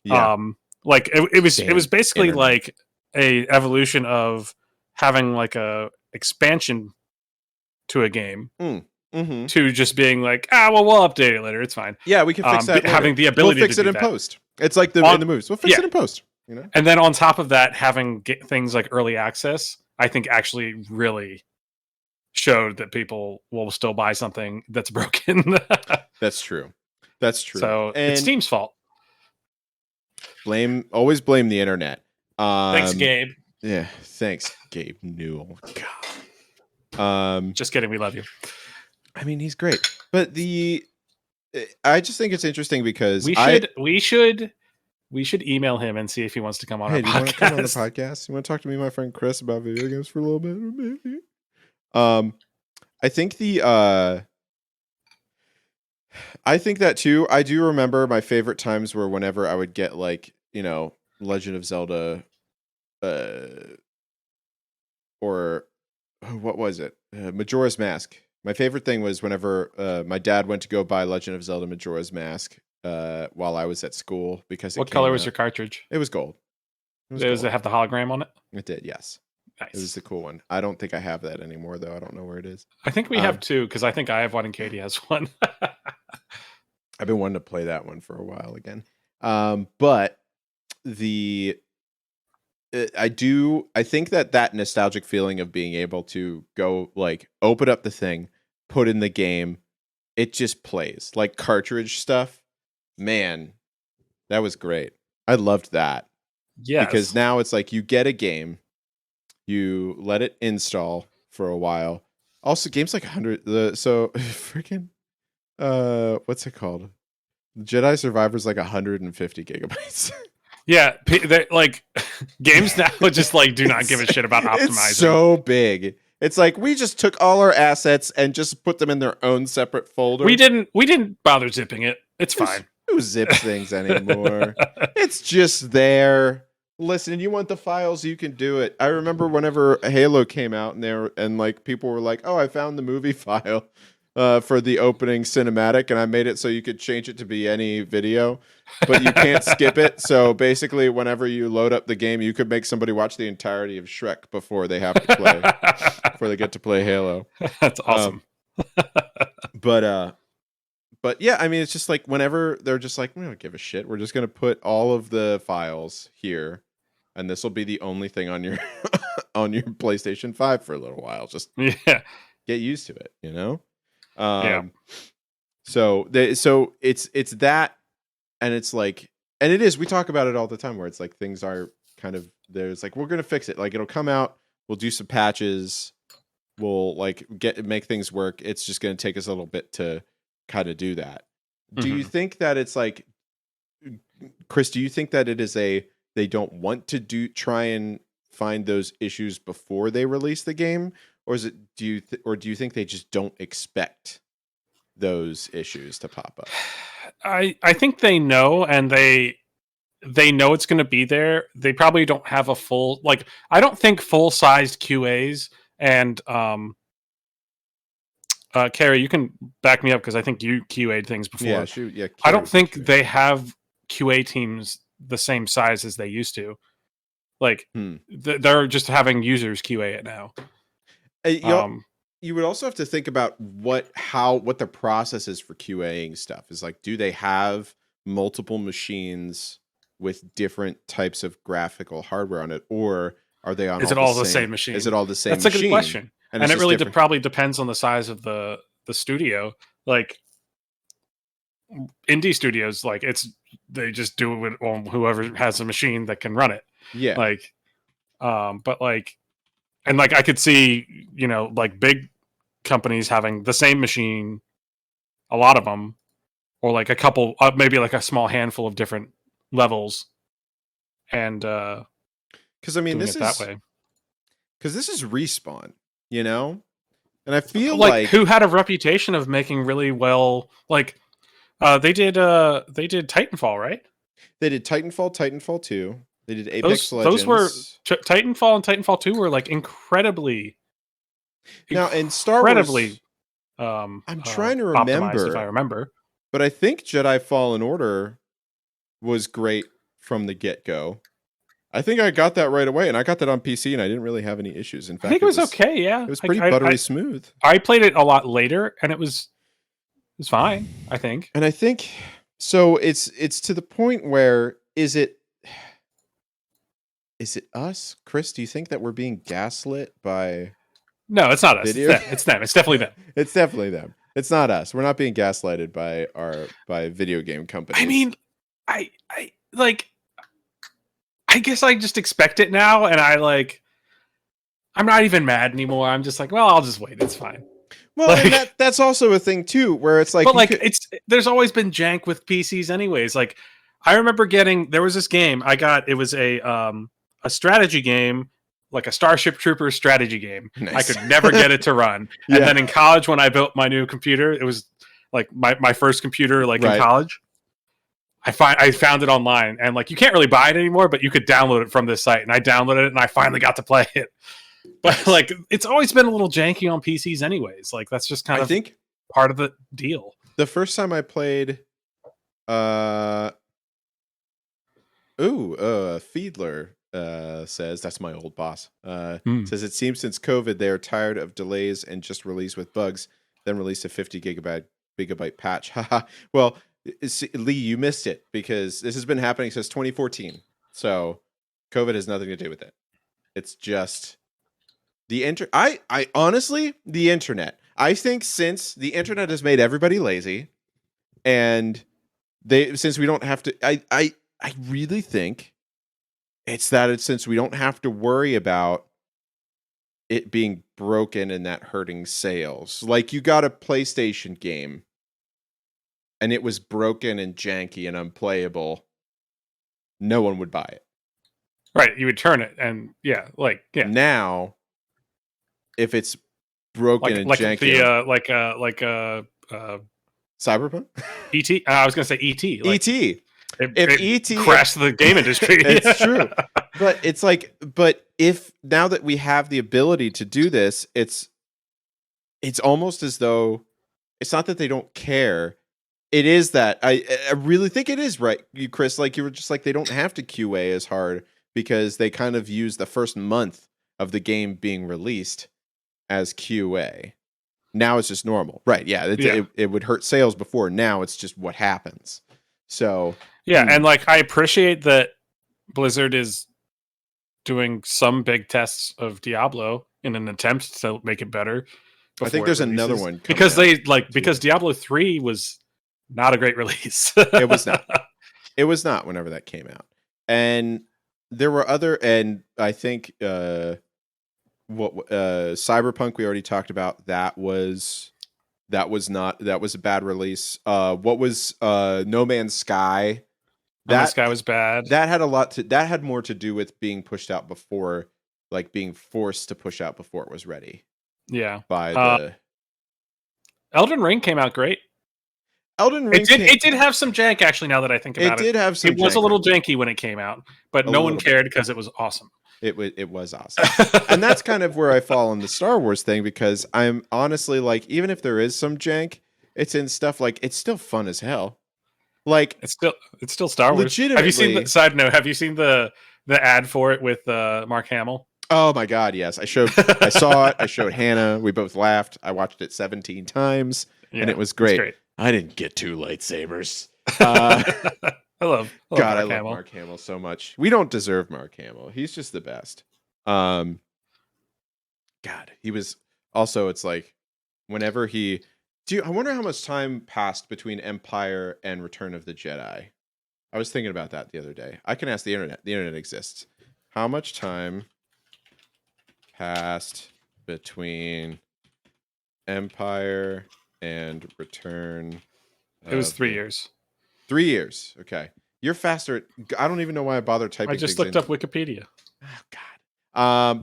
Yeah. Like it was basically internet. like a evolution of having like a expansion to a game to just being like, we'll update it later. It's fine. Yeah, we can fix that. Having the ability to fix to it in that. post. It's like in the moves. We'll fix it in post. You know. And then on top of that, having things like early access, I think actually really showed that people will still buy something that's broken. That's true. So it's Steam's fault. Always blame the internet. Thanks, Gabe. Yeah, thanks, Gabe Newell. God. Just kidding. We love you. I mean, he's great, but I just think it's interesting because we should email him and see if he wants to come on our podcast. Do you want to come on the podcast? You want to talk to me and my friend Chris about video games for a little bit? Maybe. I think I think that too. I do remember my favorite times were whenever I would get like, Legend of Zelda, or what was it? Majora's Mask. My favorite thing was whenever my dad went to go buy Legend of Zelda Majora's Mask while I was at school because what color was your cartridge? It was gold. Does it have the hologram on it? It did, yes. Nice. It was a cool one. I don't think I have that anymore, though. I don't know where it is. I think we have two because I think I have one and Katie has one. I've been wanting to play that one for a while again. But I think that nostalgic feeling of being able to go like open up the thing, put in the game, it just plays like cartridge stuff. Man, that was great. I loved that. Yeah. Because now it's like you get a game, you let it install for a while. Also, games like 100. Freaking what's it called? Jedi Survivor's like 150 gigabytes. Yeah, like games now just like do not give a shit about optimizing. It's so big. It's like we just took all our assets and just put them in their own separate folder. We didn't bother zipping it. It's fine. Who zips things anymore? It's just there. Listen, you want the files, you can do it. I remember whenever Halo came out and like people were like, "Oh, I found the movie file for the opening cinematic, and I made it so you could change it to be any video, but you can't skip it." So basically, whenever you load up the game, you could make somebody watch the entirety of Shrek before they have to play, before they get to play Halo. That's awesome. But yeah, I mean, it's just like whenever they're just like, we don't give a shit. We're just gonna put all of the files here, and this will be the only thing on your on your PlayStation 5 for a little while. Just get used to it, Yeah. So it's that, and it's like, and it is. We talk about it all the time, where it's like things are kind of there's like we're gonna fix it. Like it'll come out, we'll do some patches, we'll like make things work. It's just gonna take us a little bit to kind of do that. Do you think that it's like, Chris? Do you think that it is they don't want to try and find those issues before they release the game, or is it do you think they just don't expect those issues to pop up? I think they know, and they know it's going to be there. They probably don't have a full I don't think full-sized QAs and Carrie, you can back me up because I think you QA'd things before. Yeah, shoot. Yeah, I don't think they have QA teams the same size as they used to. They're just having users QA it now. You would also have to think about what the process is for QAing stuff. Is like, do they have multiple machines with different types of graphical hardware on it, or are they on? Is it all the same machine? Is it all the same? That's a good question. And it really different. Probably depends on the size of the studio. Like, indie studios, like they just do it on whoever has a machine that can run it. Yeah. Like, but like, and like I could see, like big companies having the same machine, a lot of them, or like a couple, maybe like a small handful of different levels, and because I mean this is that way. Because this is Respawn, and I feel like who had a reputation of making really well, like they did Titanfall, right? They did Titanfall 2. They did Apex Legends. Those were Titanfall and Titanfall 2 were like incredibly now in Star Wars. I'm trying to remember if I remember, but I think Jedi Fallen Order was great from the get-go. I think I got that right away, and I got that on PC, and I didn't really have any issues. In fact, I think it was okay. Yeah, it was pretty buttery smooth. I played it a lot later, and it was fine. I think, and I think so. It's to the point where is it us, Chris? Do you think that we're being gaslit by? No, it's not us. It's them. It's definitely them. It's definitely them. It's not us. We're not being gaslighted by video game companies. I mean, I guess I just expect it now, and I'm not even mad anymore. I'm just like, well, I'll just wait. It's fine. Well, and that's also a thing too, where it's like, but there's always been jank with PCs, anyways. Like, I remember there was this game I got. It was a strategy game, like a Starship Troopers strategy game. Nice. I could never get it to run. Yeah. And then in college, when I built my new computer, it was like my first computer, in college. I found it online, and like you can't really buy it anymore, but you could download it from this site. And I downloaded it, and I finally got to play it. But like, it's always been a little janky on PCs, anyways. Like that's just kind of part of the deal. The first time I played, Fiedler says that's my old boss. Says it seems since COVID they are tired of delays and just release with bugs, then release a 50 gigabyte patch. Well. Lee, you missed it because this has been happening since 2014. So COVID has nothing to do with it. It's just the I honestly, the internet. I think since the internet has made everybody lazy and since we don't have to, I really think it's since we don't have to worry about it being broken and that hurting sales. Like you got a PlayStation game and it was broken and janky and unplayable, no one would buy it. Right, you would turn it, and Now, if it's broken and janky, Cyberpunk, ET. I was going to say ET. ET. If ET crashed the game industry, it's true. But it's like, if now that we have the ability to do this, it's almost as though it's not that they don't care. It is that I really think it is right, you Chris. Like you were just like they don't have to QA as hard because they kind of use the first month of the game being released as QA. Now it's just normal, right? Yeah, it would hurt sales before. Now it's just what happens. So and like I appreciate that Blizzard is doing some big tests of Diablo in an attempt to make it better. I think there's another one because because Diablo 3 was not a great release. It was not. It was not whenever that came out. And there were and I think Cyberpunk we already talked about. That was a bad release. What was No Man's Sky? No Man's Sky was bad. That had more to do with being pushed out before, like being forced to push out before it was ready. Yeah. By the Elden Ring came out great. Elden Ring. It did have some jank, actually, now that I think about it. It did have some. It was a little janky when it came out, but no one cared because it was awesome. It was awesome. And that's kind of where I fall on the Star Wars thing, because I'm honestly like, even if there is some jank, it's in stuff like it's still fun as hell. Like it's still Star Wars. Have you seen Have you seen the ad for it with Mark Hamill? Oh my God, yes. I saw it. I showed Hannah. We both laughed. I watched it 17 times and it was great. I didn't get 2 lightsabers. I love Mark Hamill so much. We don't deserve Mark Hamill. He's just the best. God, he was also, it's like whenever he I wonder how much time passed between Empire and Return of the Jedi. I was thinking about that the other day. I can ask the internet. The internet exists. How much time passed between Empire and Return? It was 3 years. 3 years. Okay. You're faster. I don't even know why I bother typing. I just looked up Wikipedia. Oh God.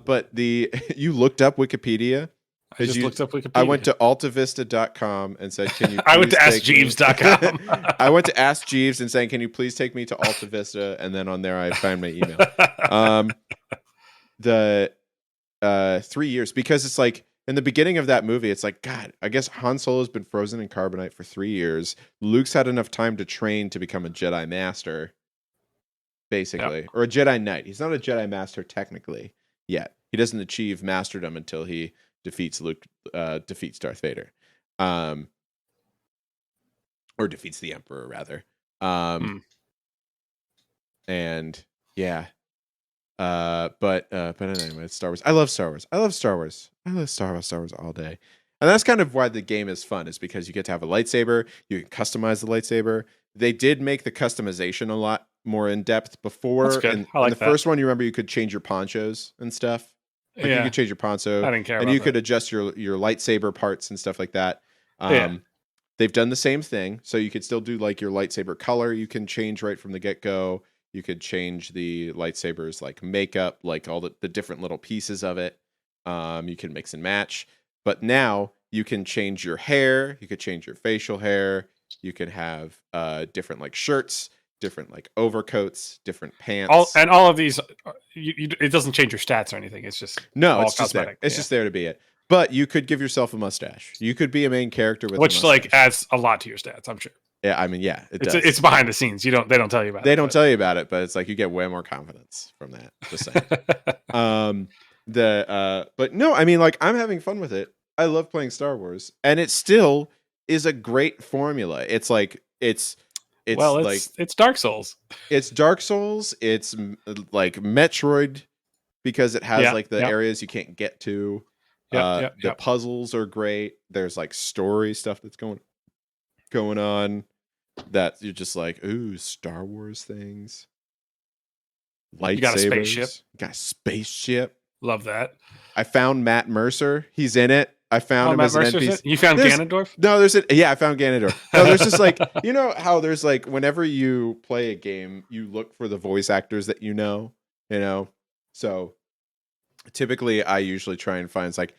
But you looked up Wikipedia. I just looked up Wikipedia. I went to altavista.com and said, "Can you?" I went to AskJeeves.com. I went to Ask Jeeves and saying, "Can you please take me to AltaVista?" And then on there, I found my email. The 3 years, because it's like in the beginning of that movie, it's like, God, I guess Han Solo's been frozen in carbonite for 3 years. Luke's had enough time to train to become a Jedi Master, basically, or a Jedi Knight. He's not a Jedi Master technically yet. He doesn't achieve masterdom until he defeats Darth Vader, or defeats the Emperor rather. And yeah, but anyway, it's Star Wars. I love Star Wars. I love Star Wars all day. And that's kind of why the game is fun, is because you get to have a lightsaber. You can customize the lightsaber. They did make the customization a lot more in depth before. That's good. And I like the first one, you remember you could change your ponchos and stuff. Like you could change your poncho. I didn't care. And you could adjust your lightsaber parts and stuff like that. They've done the same thing, so you could still do like your lightsaber color. You can change right from the get-go. You could change the lightsabers like makeup, like all the different little pieces of it. You can mix and match. But now you can change your hair. You could change your facial hair. You could have different like shirts, different like overcoats, different pants. All of these, it doesn't change your stats or anything. It's just it's just there. It's just there to be it. But you could give yourself a mustache. You could be a main character with which like adds a lot to your stats, I'm sure. Yeah, I mean, yeah, it's behind the scenes. They don't tell you about it. They don't tell you about it, but it's like you get way more confidence from that. Just saying. But no, I mean, like I'm having fun with it. I love playing Star Wars, and it still is a great formula. It's like it's Dark Souls. It's Dark Souls. It's like Metroid because it has like the areas you can't get to. The puzzles are great. There's like story stuff that's going on that you're just like, ooh, Star Wars things. Lightsabers. You got a spaceship. Love that. I found Matt Mercer. He's in it. I found him as an NPC. You found Ganondorf? No, I found Ganondorf. No, there's just like, you know how there's like, whenever you play a game, you look for the voice actors that you know. So typically I usually try and find, it's like,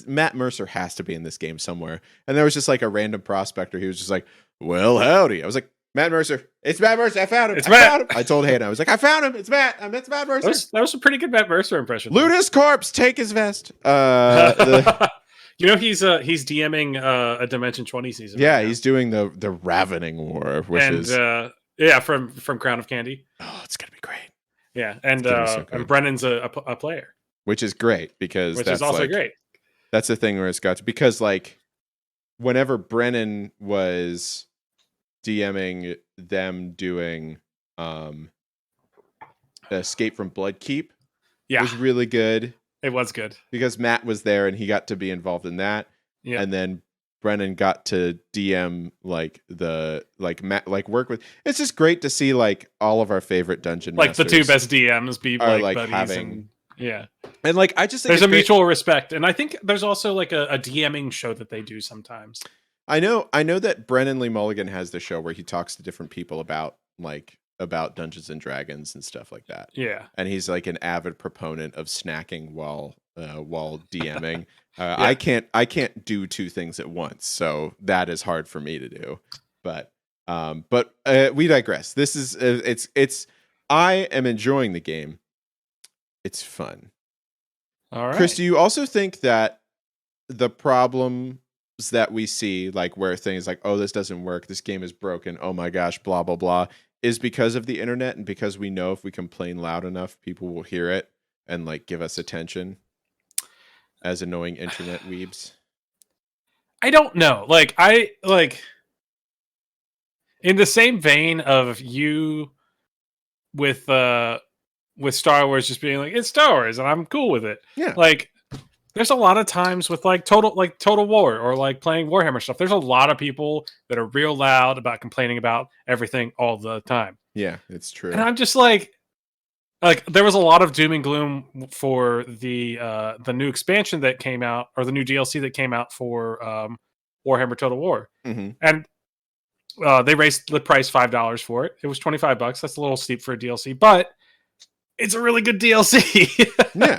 Matt Mercer has to be in this game somewhere. And there was just like a random prospector. He was just like, well, howdy. I was like, Matt Mercer. It's Matt Mercer. I found him. Found him. I told Hayden, I was like, I found him. It's Matt. It's Matt Mercer. That was a pretty good Matt Mercer impression. Ludus Corpse, take his vest. He's DMing a Dimension 20 season. Yeah, right, he's doing the Ravening War, which is from Crown of Candy. Oh, it's gonna be great. Yeah, and Brennan's a player, which is great because that's also like, great. That's the thing where it's got to, because like whenever Brennan was DMing them doing Escape from Bloodkeep, it was really good. It was good because Matt was there and he got to be involved in that. Yeah. And then Brennan got to DM Matt, work with. It's just great to see like all of our favorite dungeon masters, the two best DMs be like buddies having. And like I just think there's a mutual respect, and I think there's also like a DMing show that they do sometimes. I know that Brennan Lee Mulligan has the show where he talks to different people about Dungeons and Dragons and stuff like that. Yeah, and he's like an avid proponent of snacking while DMing. I can't do two things at once, so that is hard for me to do. But we digress. This is it's. I am enjoying the game. It's fun. All right. Chris, do you also think that the problems that we see, like where things like, oh, this doesn't work, this game is broken, oh my gosh, blah, blah, blah, is because of the internet and because we know if we complain loud enough, people will hear it and like give us attention as annoying internet weebs? I don't know. In the same vein of you with Star Wars just being like, it's Star Wars and I'm cool with it. Yeah. Like there's a lot of times with like Total War or like playing Warhammer stuff. There's a lot of people that are real loud about complaining about everything all the time. Yeah, it's true. And I'm just like there was a lot of doom and gloom for the new expansion that came out, or the new DLC that came out for Warhammer Total War, and they raised the price $5 for it. It was $25. That's a little steep for a DLC, but it's a really good DLC. Yeah.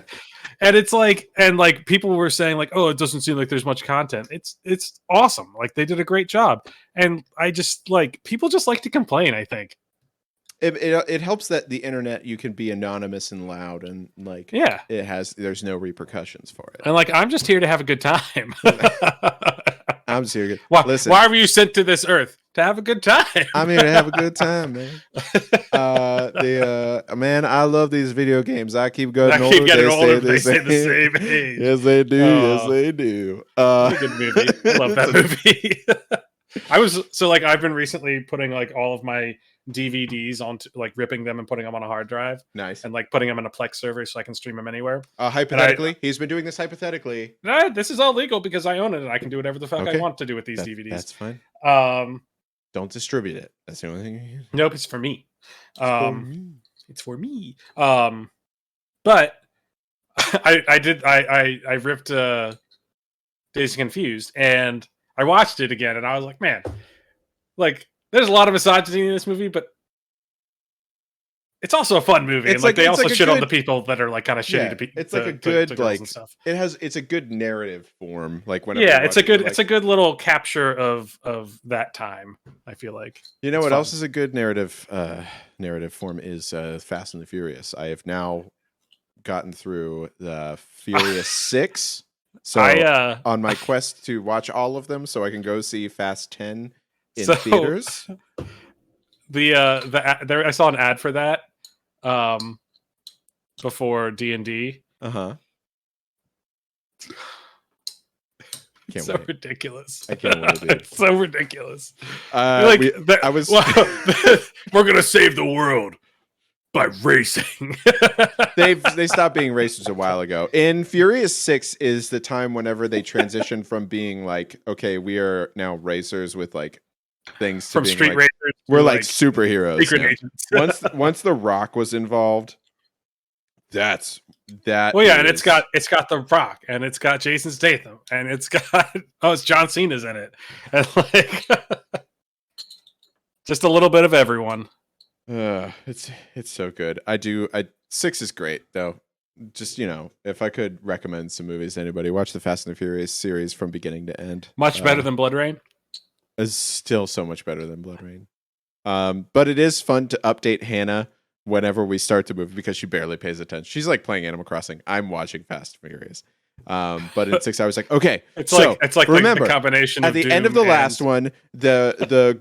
And it's like, and like people were saying like, oh, it doesn't seem like there's much content. It's awesome. Like they did a great job. And I just like, people just like to complain, I think. It helps that the internet, you can be anonymous and loud, and like, yeah, there's no repercussions for it. And like, I'm just here to have a good time. I'm serious. Why were you sent to this earth? To have a good time. I'm here to have a good time, man. Man, I love these video games. I keep getting older. They stay the same age. Yes, they do. Yes, they do. It's a good movie. Love that movie. I've been recently putting like all of my DVDs onto, like, ripping them and putting them on a hard drive. Nice. And like putting them in a Plex server so I can stream them anywhere. Hypothetically, he's been doing this hypothetically. This is all legal because I own it and I can do whatever the fuck I want to do with these DVDs. That's fine. Don't distribute it. That's the only thing. Nope, it's for me. It's for me. But I ripped Dazed and Confused, and I watched it again, and I was like, man, like, there's a lot of misogyny in this movie, but it's also a fun movie. And like they also shit on the people that are like kind of shitty to people. It's like a good like stuff. It's a good narrative form. Like when it's a good little capture of that time. I feel like what else is a good narrative form is Fast and the Furious. I have now gotten through the Furious 6. So on my quest to watch all of them, so I can go see Fast 10 in theaters. I saw an ad for that before D&D. Can't wait. Ridiculous. I can't wait. It's so ridiculous. We're gonna save the world by racing. They stopped being racers a while ago. In Furious 6 is the time whenever they transition from being like, okay, we are now racers with like things to from being street like, racers. We're like superheroes. Secret agents. once The Rock was involved, that. Well, yeah, and it's got The Rock, and it's got Jason Statham, and it's got it's John Cena's in it, and like just a little bit of everyone. It's so good. 6 is great though. Just, if I could recommend some movies to anybody, watch the Fast and the Furious series from beginning to end. Much better than Blood Rain. Is still so much better than Blood Rain. But it is fun to update Hannah whenever we start to move because she barely pays attention. She's like playing Animal Crossing. I'm watching Fast and Furious. But in 6 I was like, okay. It's like remember, the combination at of the Doom end of the last one, the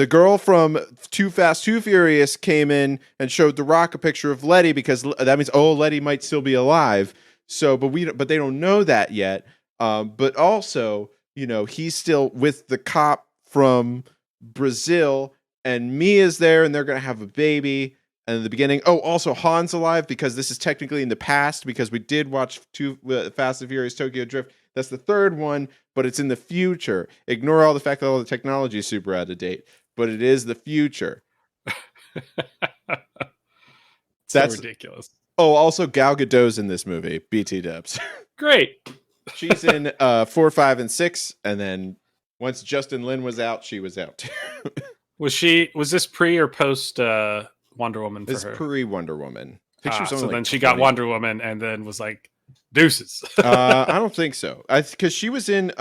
girl from Too Fast, Too Furious came in and showed The Rock a picture of Letty because that means Letty might still be alive. So, but they don't know that yet. But also, he's still with the cop from Brazil, and Mia's there, and they're gonna have a baby. And in the beginning, also Han's alive because this is technically in the past because we did watch Fast and Furious Tokyo Drift. That's the third one, but it's in the future. Ignore all the fact that all the technology is super out of date, but it is the future. That's ridiculous. Also Gal Gadot's in this movie. BT dubs. Great. She's in 4, 5, and 6, and then once Justin Lin was out, she was out. Was this pre or post Wonder Woman for her? It's pre-Wonder Woman. Then she got Wonder Woman and then was like, deuces. I don't think so. Because she was in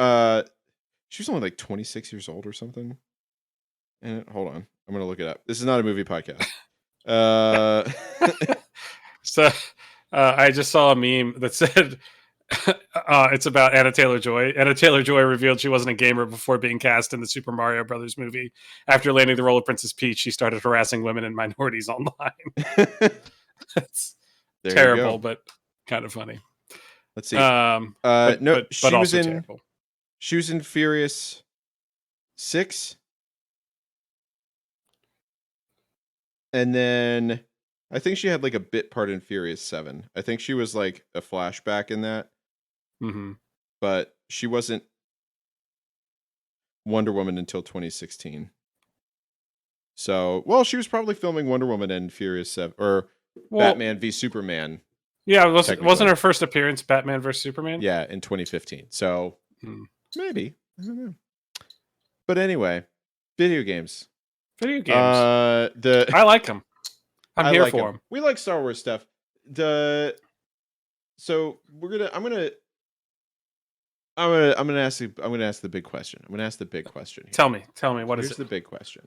she was only like 26 years old or something. And hold on, I'm gonna look it up. This is not a movie podcast. So I just saw a meme that said it's about Anna Taylor-Joy. Anna Taylor-Joy revealed she wasn't a gamer before being cast in the Super Mario Brothers movie. After landing the role of Princess Peach, she started harassing women and minorities online. It's terrible, but kind of funny. Let's see. She was in terrible. She was in Furious 6. And then I think she had like a bit part in Furious 7. I think she was like a flashback in that. Mm-hmm. But she wasn't Wonder Woman until 2016. So, well, she was probably filming Wonder Woman and Furious 7 or Batman v Superman. Yeah, wasn't her first appearance Batman vs Superman? Yeah, in 2015. So, maybe. I don't know. But anyway, video games. Video games. I like them. I'm here for them. We like Star Wars stuff. So I'm gonna ask the big question. I'm gonna ask the big question here. Tell me what is it? Here's the big question.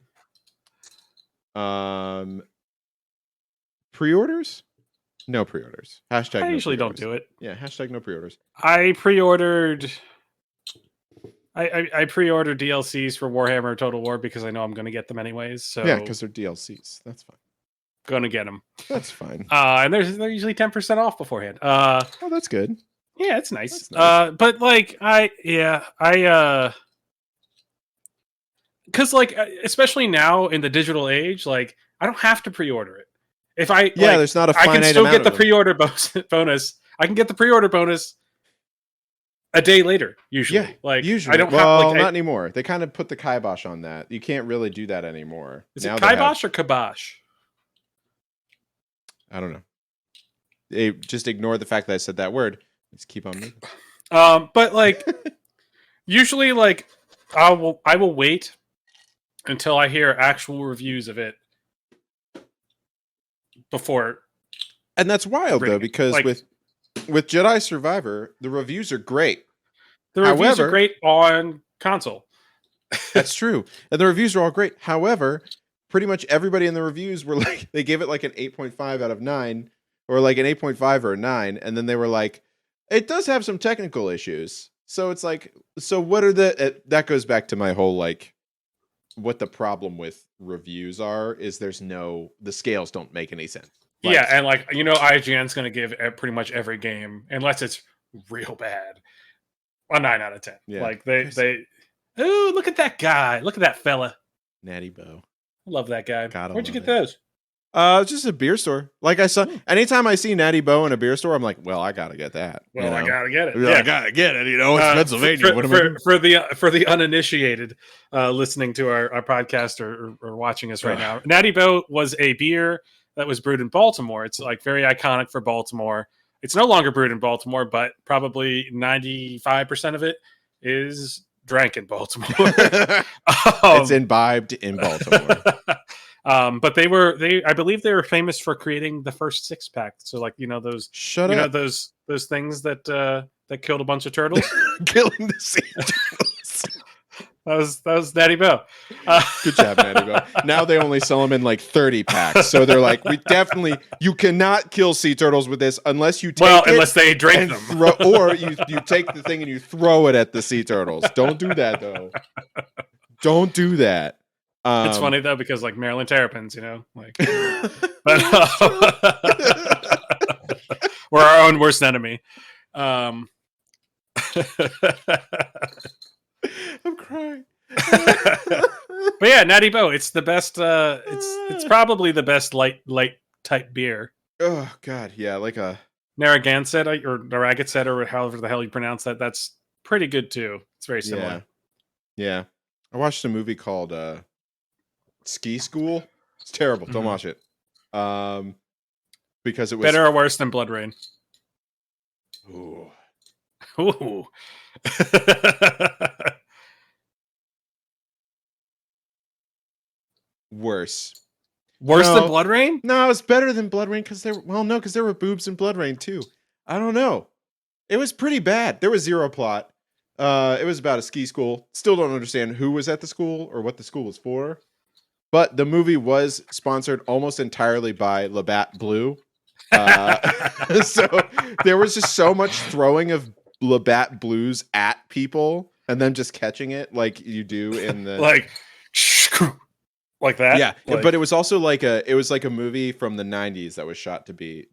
Pre-orders? No pre-orders. Hashtag. I usually don't do it. Yeah. Hashtag no pre-orders. I pre-ordered DLCs for Warhammer Total War because I know I'm going to get them anyways. So yeah, because they're DLCs. That's fine. Going to get them. That's fine. And they're usually 10% off beforehand. Oh, that's good. Yeah, it's nice. But like because like especially now in the digital age, like I don't have to pre-order it. If there's not a finite I can still amount get the pre-order bonus. I can get the pre-order bonus a day later. Usually, usually. I don't not anymore. They kind of put the kibosh on that. You can't really do that anymore. Is it kibosh or kibosh? I don't know. They just ignore the fact that I said that word. Just keep on moving. But like usually, like I will wait until I hear actual reviews of it before. And that's wild though, because with Jedi Survivor, the reviews are great. The reviews are great on console. That's true. And the reviews are all great. However, pretty much everybody in the reviews were like, they gave it like an 8.5 out of 9 or like an 8.5 or a 9. And then they were like, it does have some technical issues. So it's like, so what are that goes back to my whole, like, what the problem with reviews is the scales don't make any sense. Like, yeah. And like, IGN's going to give pretty much every game, unless it's real bad, a 9 out of 10. Yeah. Like oh, look at that guy. Look at that fella. Natty Bo. Love that guy. Where'd you get those? Just a beer store. Like I saw, anytime I see Natty Bo in a beer store, I'm like, well, I gotta get that. Well, I gotta get it. Yeah, I gotta get it. It's Pennsylvania. For the uninitiated listening to our podcast or watching us right now, Natty Bo was a beer that was brewed in Baltimore. It's like very iconic for Baltimore. It's no longer brewed in Baltimore, but probably 95% of it is drank in Baltimore. It's imbibed in Baltimore. But I believe they were famous for creating the first 6-pack. So like, those, those things that killed a bunch of turtles. Killing the sea turtles. That was Natty Bo. Good job, Natty Bo. Now they only sell them in like 30 packs. So they're like, you cannot kill sea turtles with this unless you take unless they drink them. Or you take the thing and you throw it at the sea turtles. Don't do that though. Don't do that. It's funny though, because like Maryland Terrapins, like we're our own worst enemy. I'm crying. But yeah, Natty Bo, it's the best. It's probably the best light type beer. Oh God, yeah, like a Narragansett or Narragansett or however the hell you pronounce that. That's pretty good too. It's very similar. Yeah. I watched a movie called Ski School. It's terrible. Don't watch it. Because it was better or worse than Blood Rain. Ooh. Worse than Blood Rain? No, it's better than Blood Rain because there were boobs in Blood Rain too. I don't know. It was pretty bad. There was zero plot. It was about a ski school. Still don't understand who was at the school or what the school was for. But the movie was sponsored almost entirely by Labatt Blue. So there was just so much throwing of Labatt Blues at people and then just catching it like you do in the like that. Yeah, but it was also like a movie from the 90s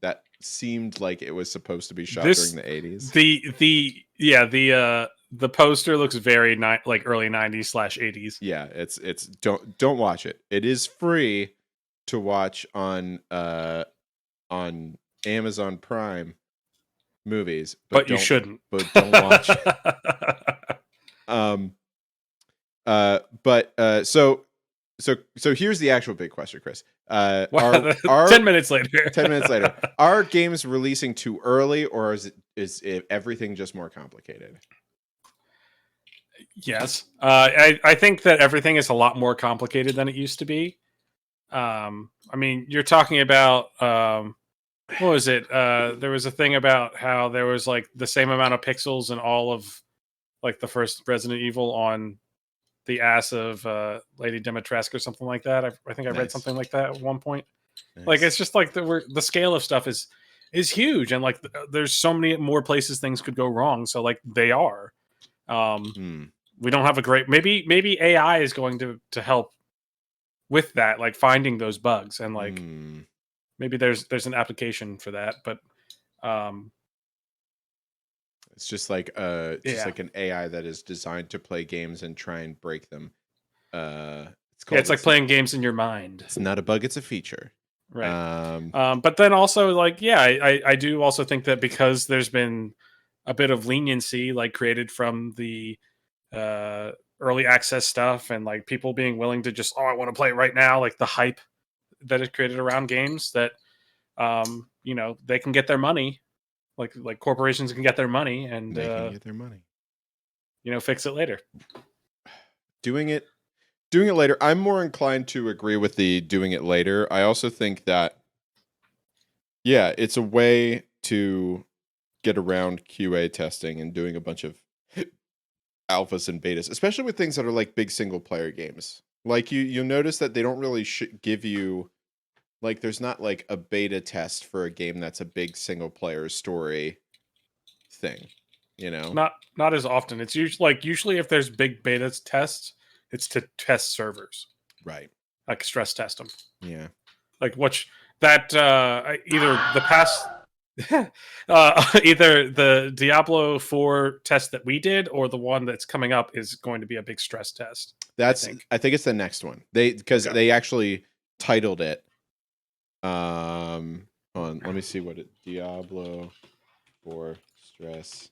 that seemed like it was supposed to be shot during the 80s. The poster looks very like early 90s/80s. Yeah, it's don't watch it. It is free to watch on on Amazon Prime movies, but you shouldn't. But don't watch. So here's the actual big question, Chris. 10 minutes later. 10 minutes later, are games releasing too early, or is everything just more complicated? Yes. I think that everything is a lot more complicated than it used to be. I mean, you're talking about what was it? There was a thing about how there was like the same amount of pixels in all of like the first Resident Evil on the ass of Lady Dimitrescu or something like that. I think I read something like that at one point. Nice. Like it's just like the scale of stuff is huge, and like there's so many more places things could go wrong. So like they are. We don't have a great maybe AI is going to help with that, like finding those bugs, and like maybe there's an application for that, but it's just like like an AI that is designed to play games and try and break them. It's like playing games in your mind. It's not a bug, it's a feature. Right. But then also like, I do also think that because there's been a bit of leniency like created from the early access stuff, and like people being willing to just, I want to play it right now, like the hype that is created around games, that they can get their money, like corporations can get their money, and they can get their money, fix it later. Doing it later, I'm more inclined to agree with the doing it later. I also think that it's a way to get around QA testing and doing a bunch of alphas and betas, especially with things that are like big single player games. Like you'll notice that they don't really give you, like, there's not like a beta test for a game that's a big single player story thing, Not as often. It's usually if there's big beta tests, it's to test servers, right? Like stress test them. Yeah. Like either the past either the Diablo 4 test that we did, or the one that's coming up is going to be a big stress test. I think it's the next one. They actually titled it. Let me see what it Diablo 4 stress.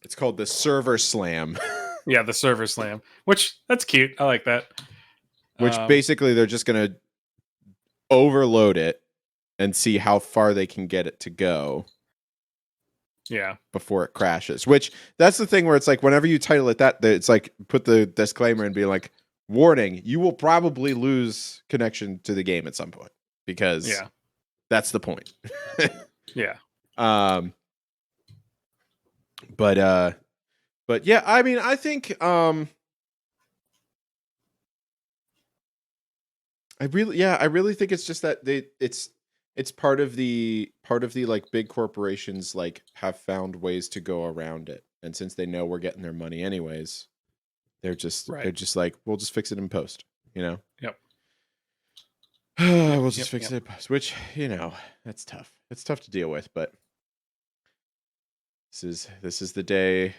It's called the Server Slam. Yeah, the Server Slam, which that's cute. I like that. Which basically they're just going to overload it and see how far they can get it to go. Yeah. Before it crashes. Which that's the thing where it's like whenever you title it that, it's like put the disclaimer and be like, warning, you will probably lose connection to the game at some point, because that's the point. Yeah. But yeah, I mean, I think I really think it's just that it's part of the like big corporations like have found ways to go around it, and since they know we're getting their money anyways, they're just like, we'll just fix it in post, Yep. We'll just fix it in post, which that's tough. It's tough to deal with, but this is the day.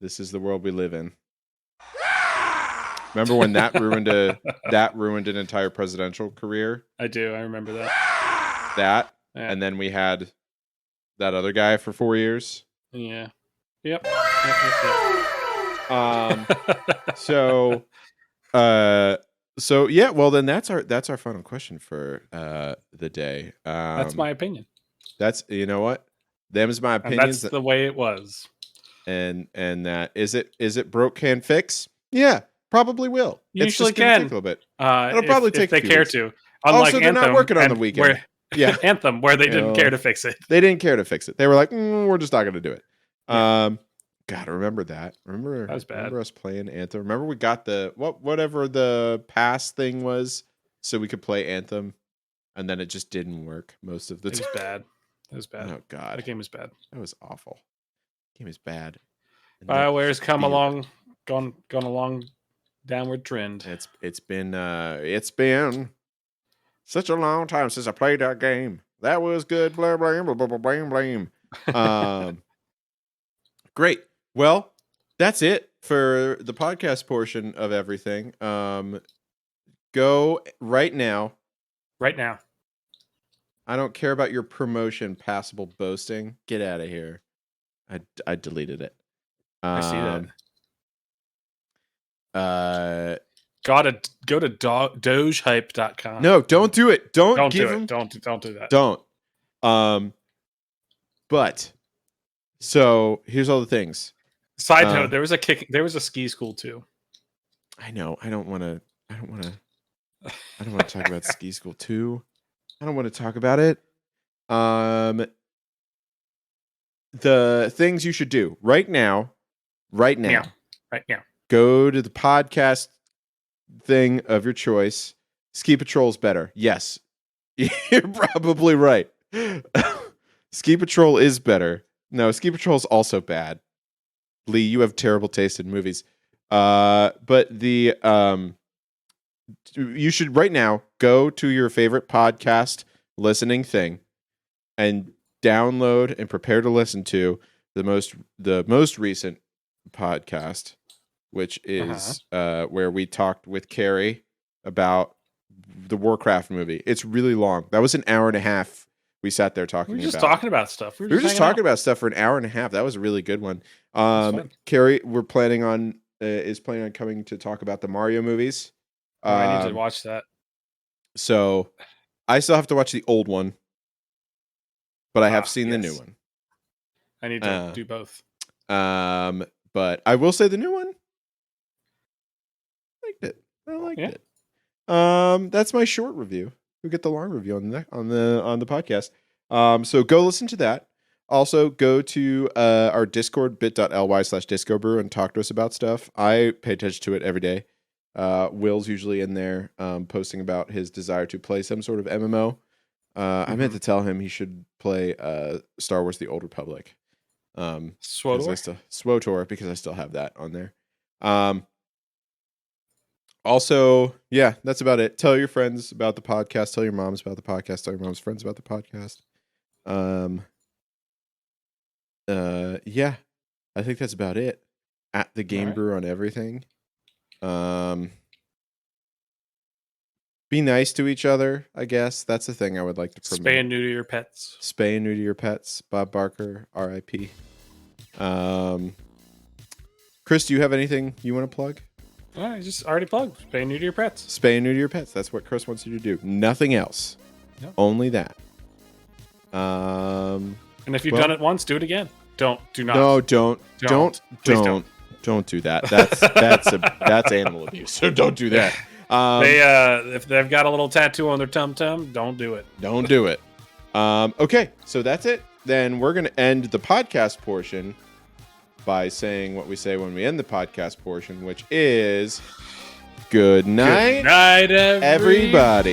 This is the world we live in. Remember when that ruined an entire presidential career? I do. I remember that. And then we had that other guy for 4 years. Yeah. Yep. So yeah. Well, then that's our final question for the day. That's my opinion. That's what. Them's my opinion. That's the way it was. And that is it broke can fix? Yeah. Probably will. Usually can. Take a little bit. It'll probably take. If they care to. Unlike also, they're Anthem, not working on the weekend. Anthem, where they didn't care to fix it. They didn't care to fix it. They were like, we're just not going to do it. God, remember that? Remember that was bad. Remember us playing Anthem? Remember we got the whatever the pass thing was, so we could play Anthem, and then it just didn't work most of the time. It was bad. Oh God, the game was bad. That was awful. The game is bad. BioWare's gone along downward trend. It's been such a long time since I played that game. That was good. Blah blah blah blah blah blah. Great. Well, that's it for the podcast portion of everything. Go Go right now. Right now. I don't care about your promotion, passable boasting. Get out of here. I deleted it. I see that. Gotta go to dogehype.com. No, don't do it. Don't do him. it. Don't do that. Don't. But so here's all the things. Side note: there was a ski school too. I know. I don't want to talk about ski school too. I don't want to talk about it. The things you should do right now. Right now. Go to the podcast thing of your choice. Ski Patrol's better. Yes. You're probably right. Ski Patrol is better. No, Ski Patrol's also bad. Lee, you have terrible taste in movies. But the you should right now go to your favorite podcast listening thing and download and prepare to listen to the most recent podcast, which is where we talked with Carrie about the Warcraft movie. It's really long. That was an hour and a half. We sat there talking. We were just talking about stuff. We were just talking about stuff for an hour and a half. That was a really good one. Carrie, is planning on coming to talk about the Mario movies. I need to watch that. So I still have to watch the old one, but I have seen the new one. I need to do both. But I will say the new one, I liked it. That's my short review. We'll get the long review on the podcast. So go listen to that. Also, go to our Discord, bit.ly/discobrew, and talk to us about stuff. I pay attention to it every day. Will's usually in there posting about his desire to play some sort of MMO. I meant to tell him he should play Star Wars: The Old Republic. SWTOR, because I still have that on there. Also, yeah, that's about it. Tell your friends about the podcast. Tell your moms about the podcast. Tell your mom's friends about the podcast. Yeah, I think that's about it. At the Game Brew on everything. Be nice to each other, I guess. That's the thing I would like to promote. Spay and neuter your pets. Spay and neuter your pets. Bob Barker, R.I.P. Chris, do you have anything you want to plug? I just already plugged. Spay and neuter your pets. Spay and neuter your pets. That's what Chris wants you to do. Nothing else. Yep. Only that. And if you've done it once, do it again. Do not. No, don't do that. That's animal abuse. So don't do that. If they've got a little tattoo on their tum-tum, don't do it. Don't do it. Okay, so that's it. Then we're going to end the podcast portion by saying what we say when we end the podcast portion, which is good night, everybody.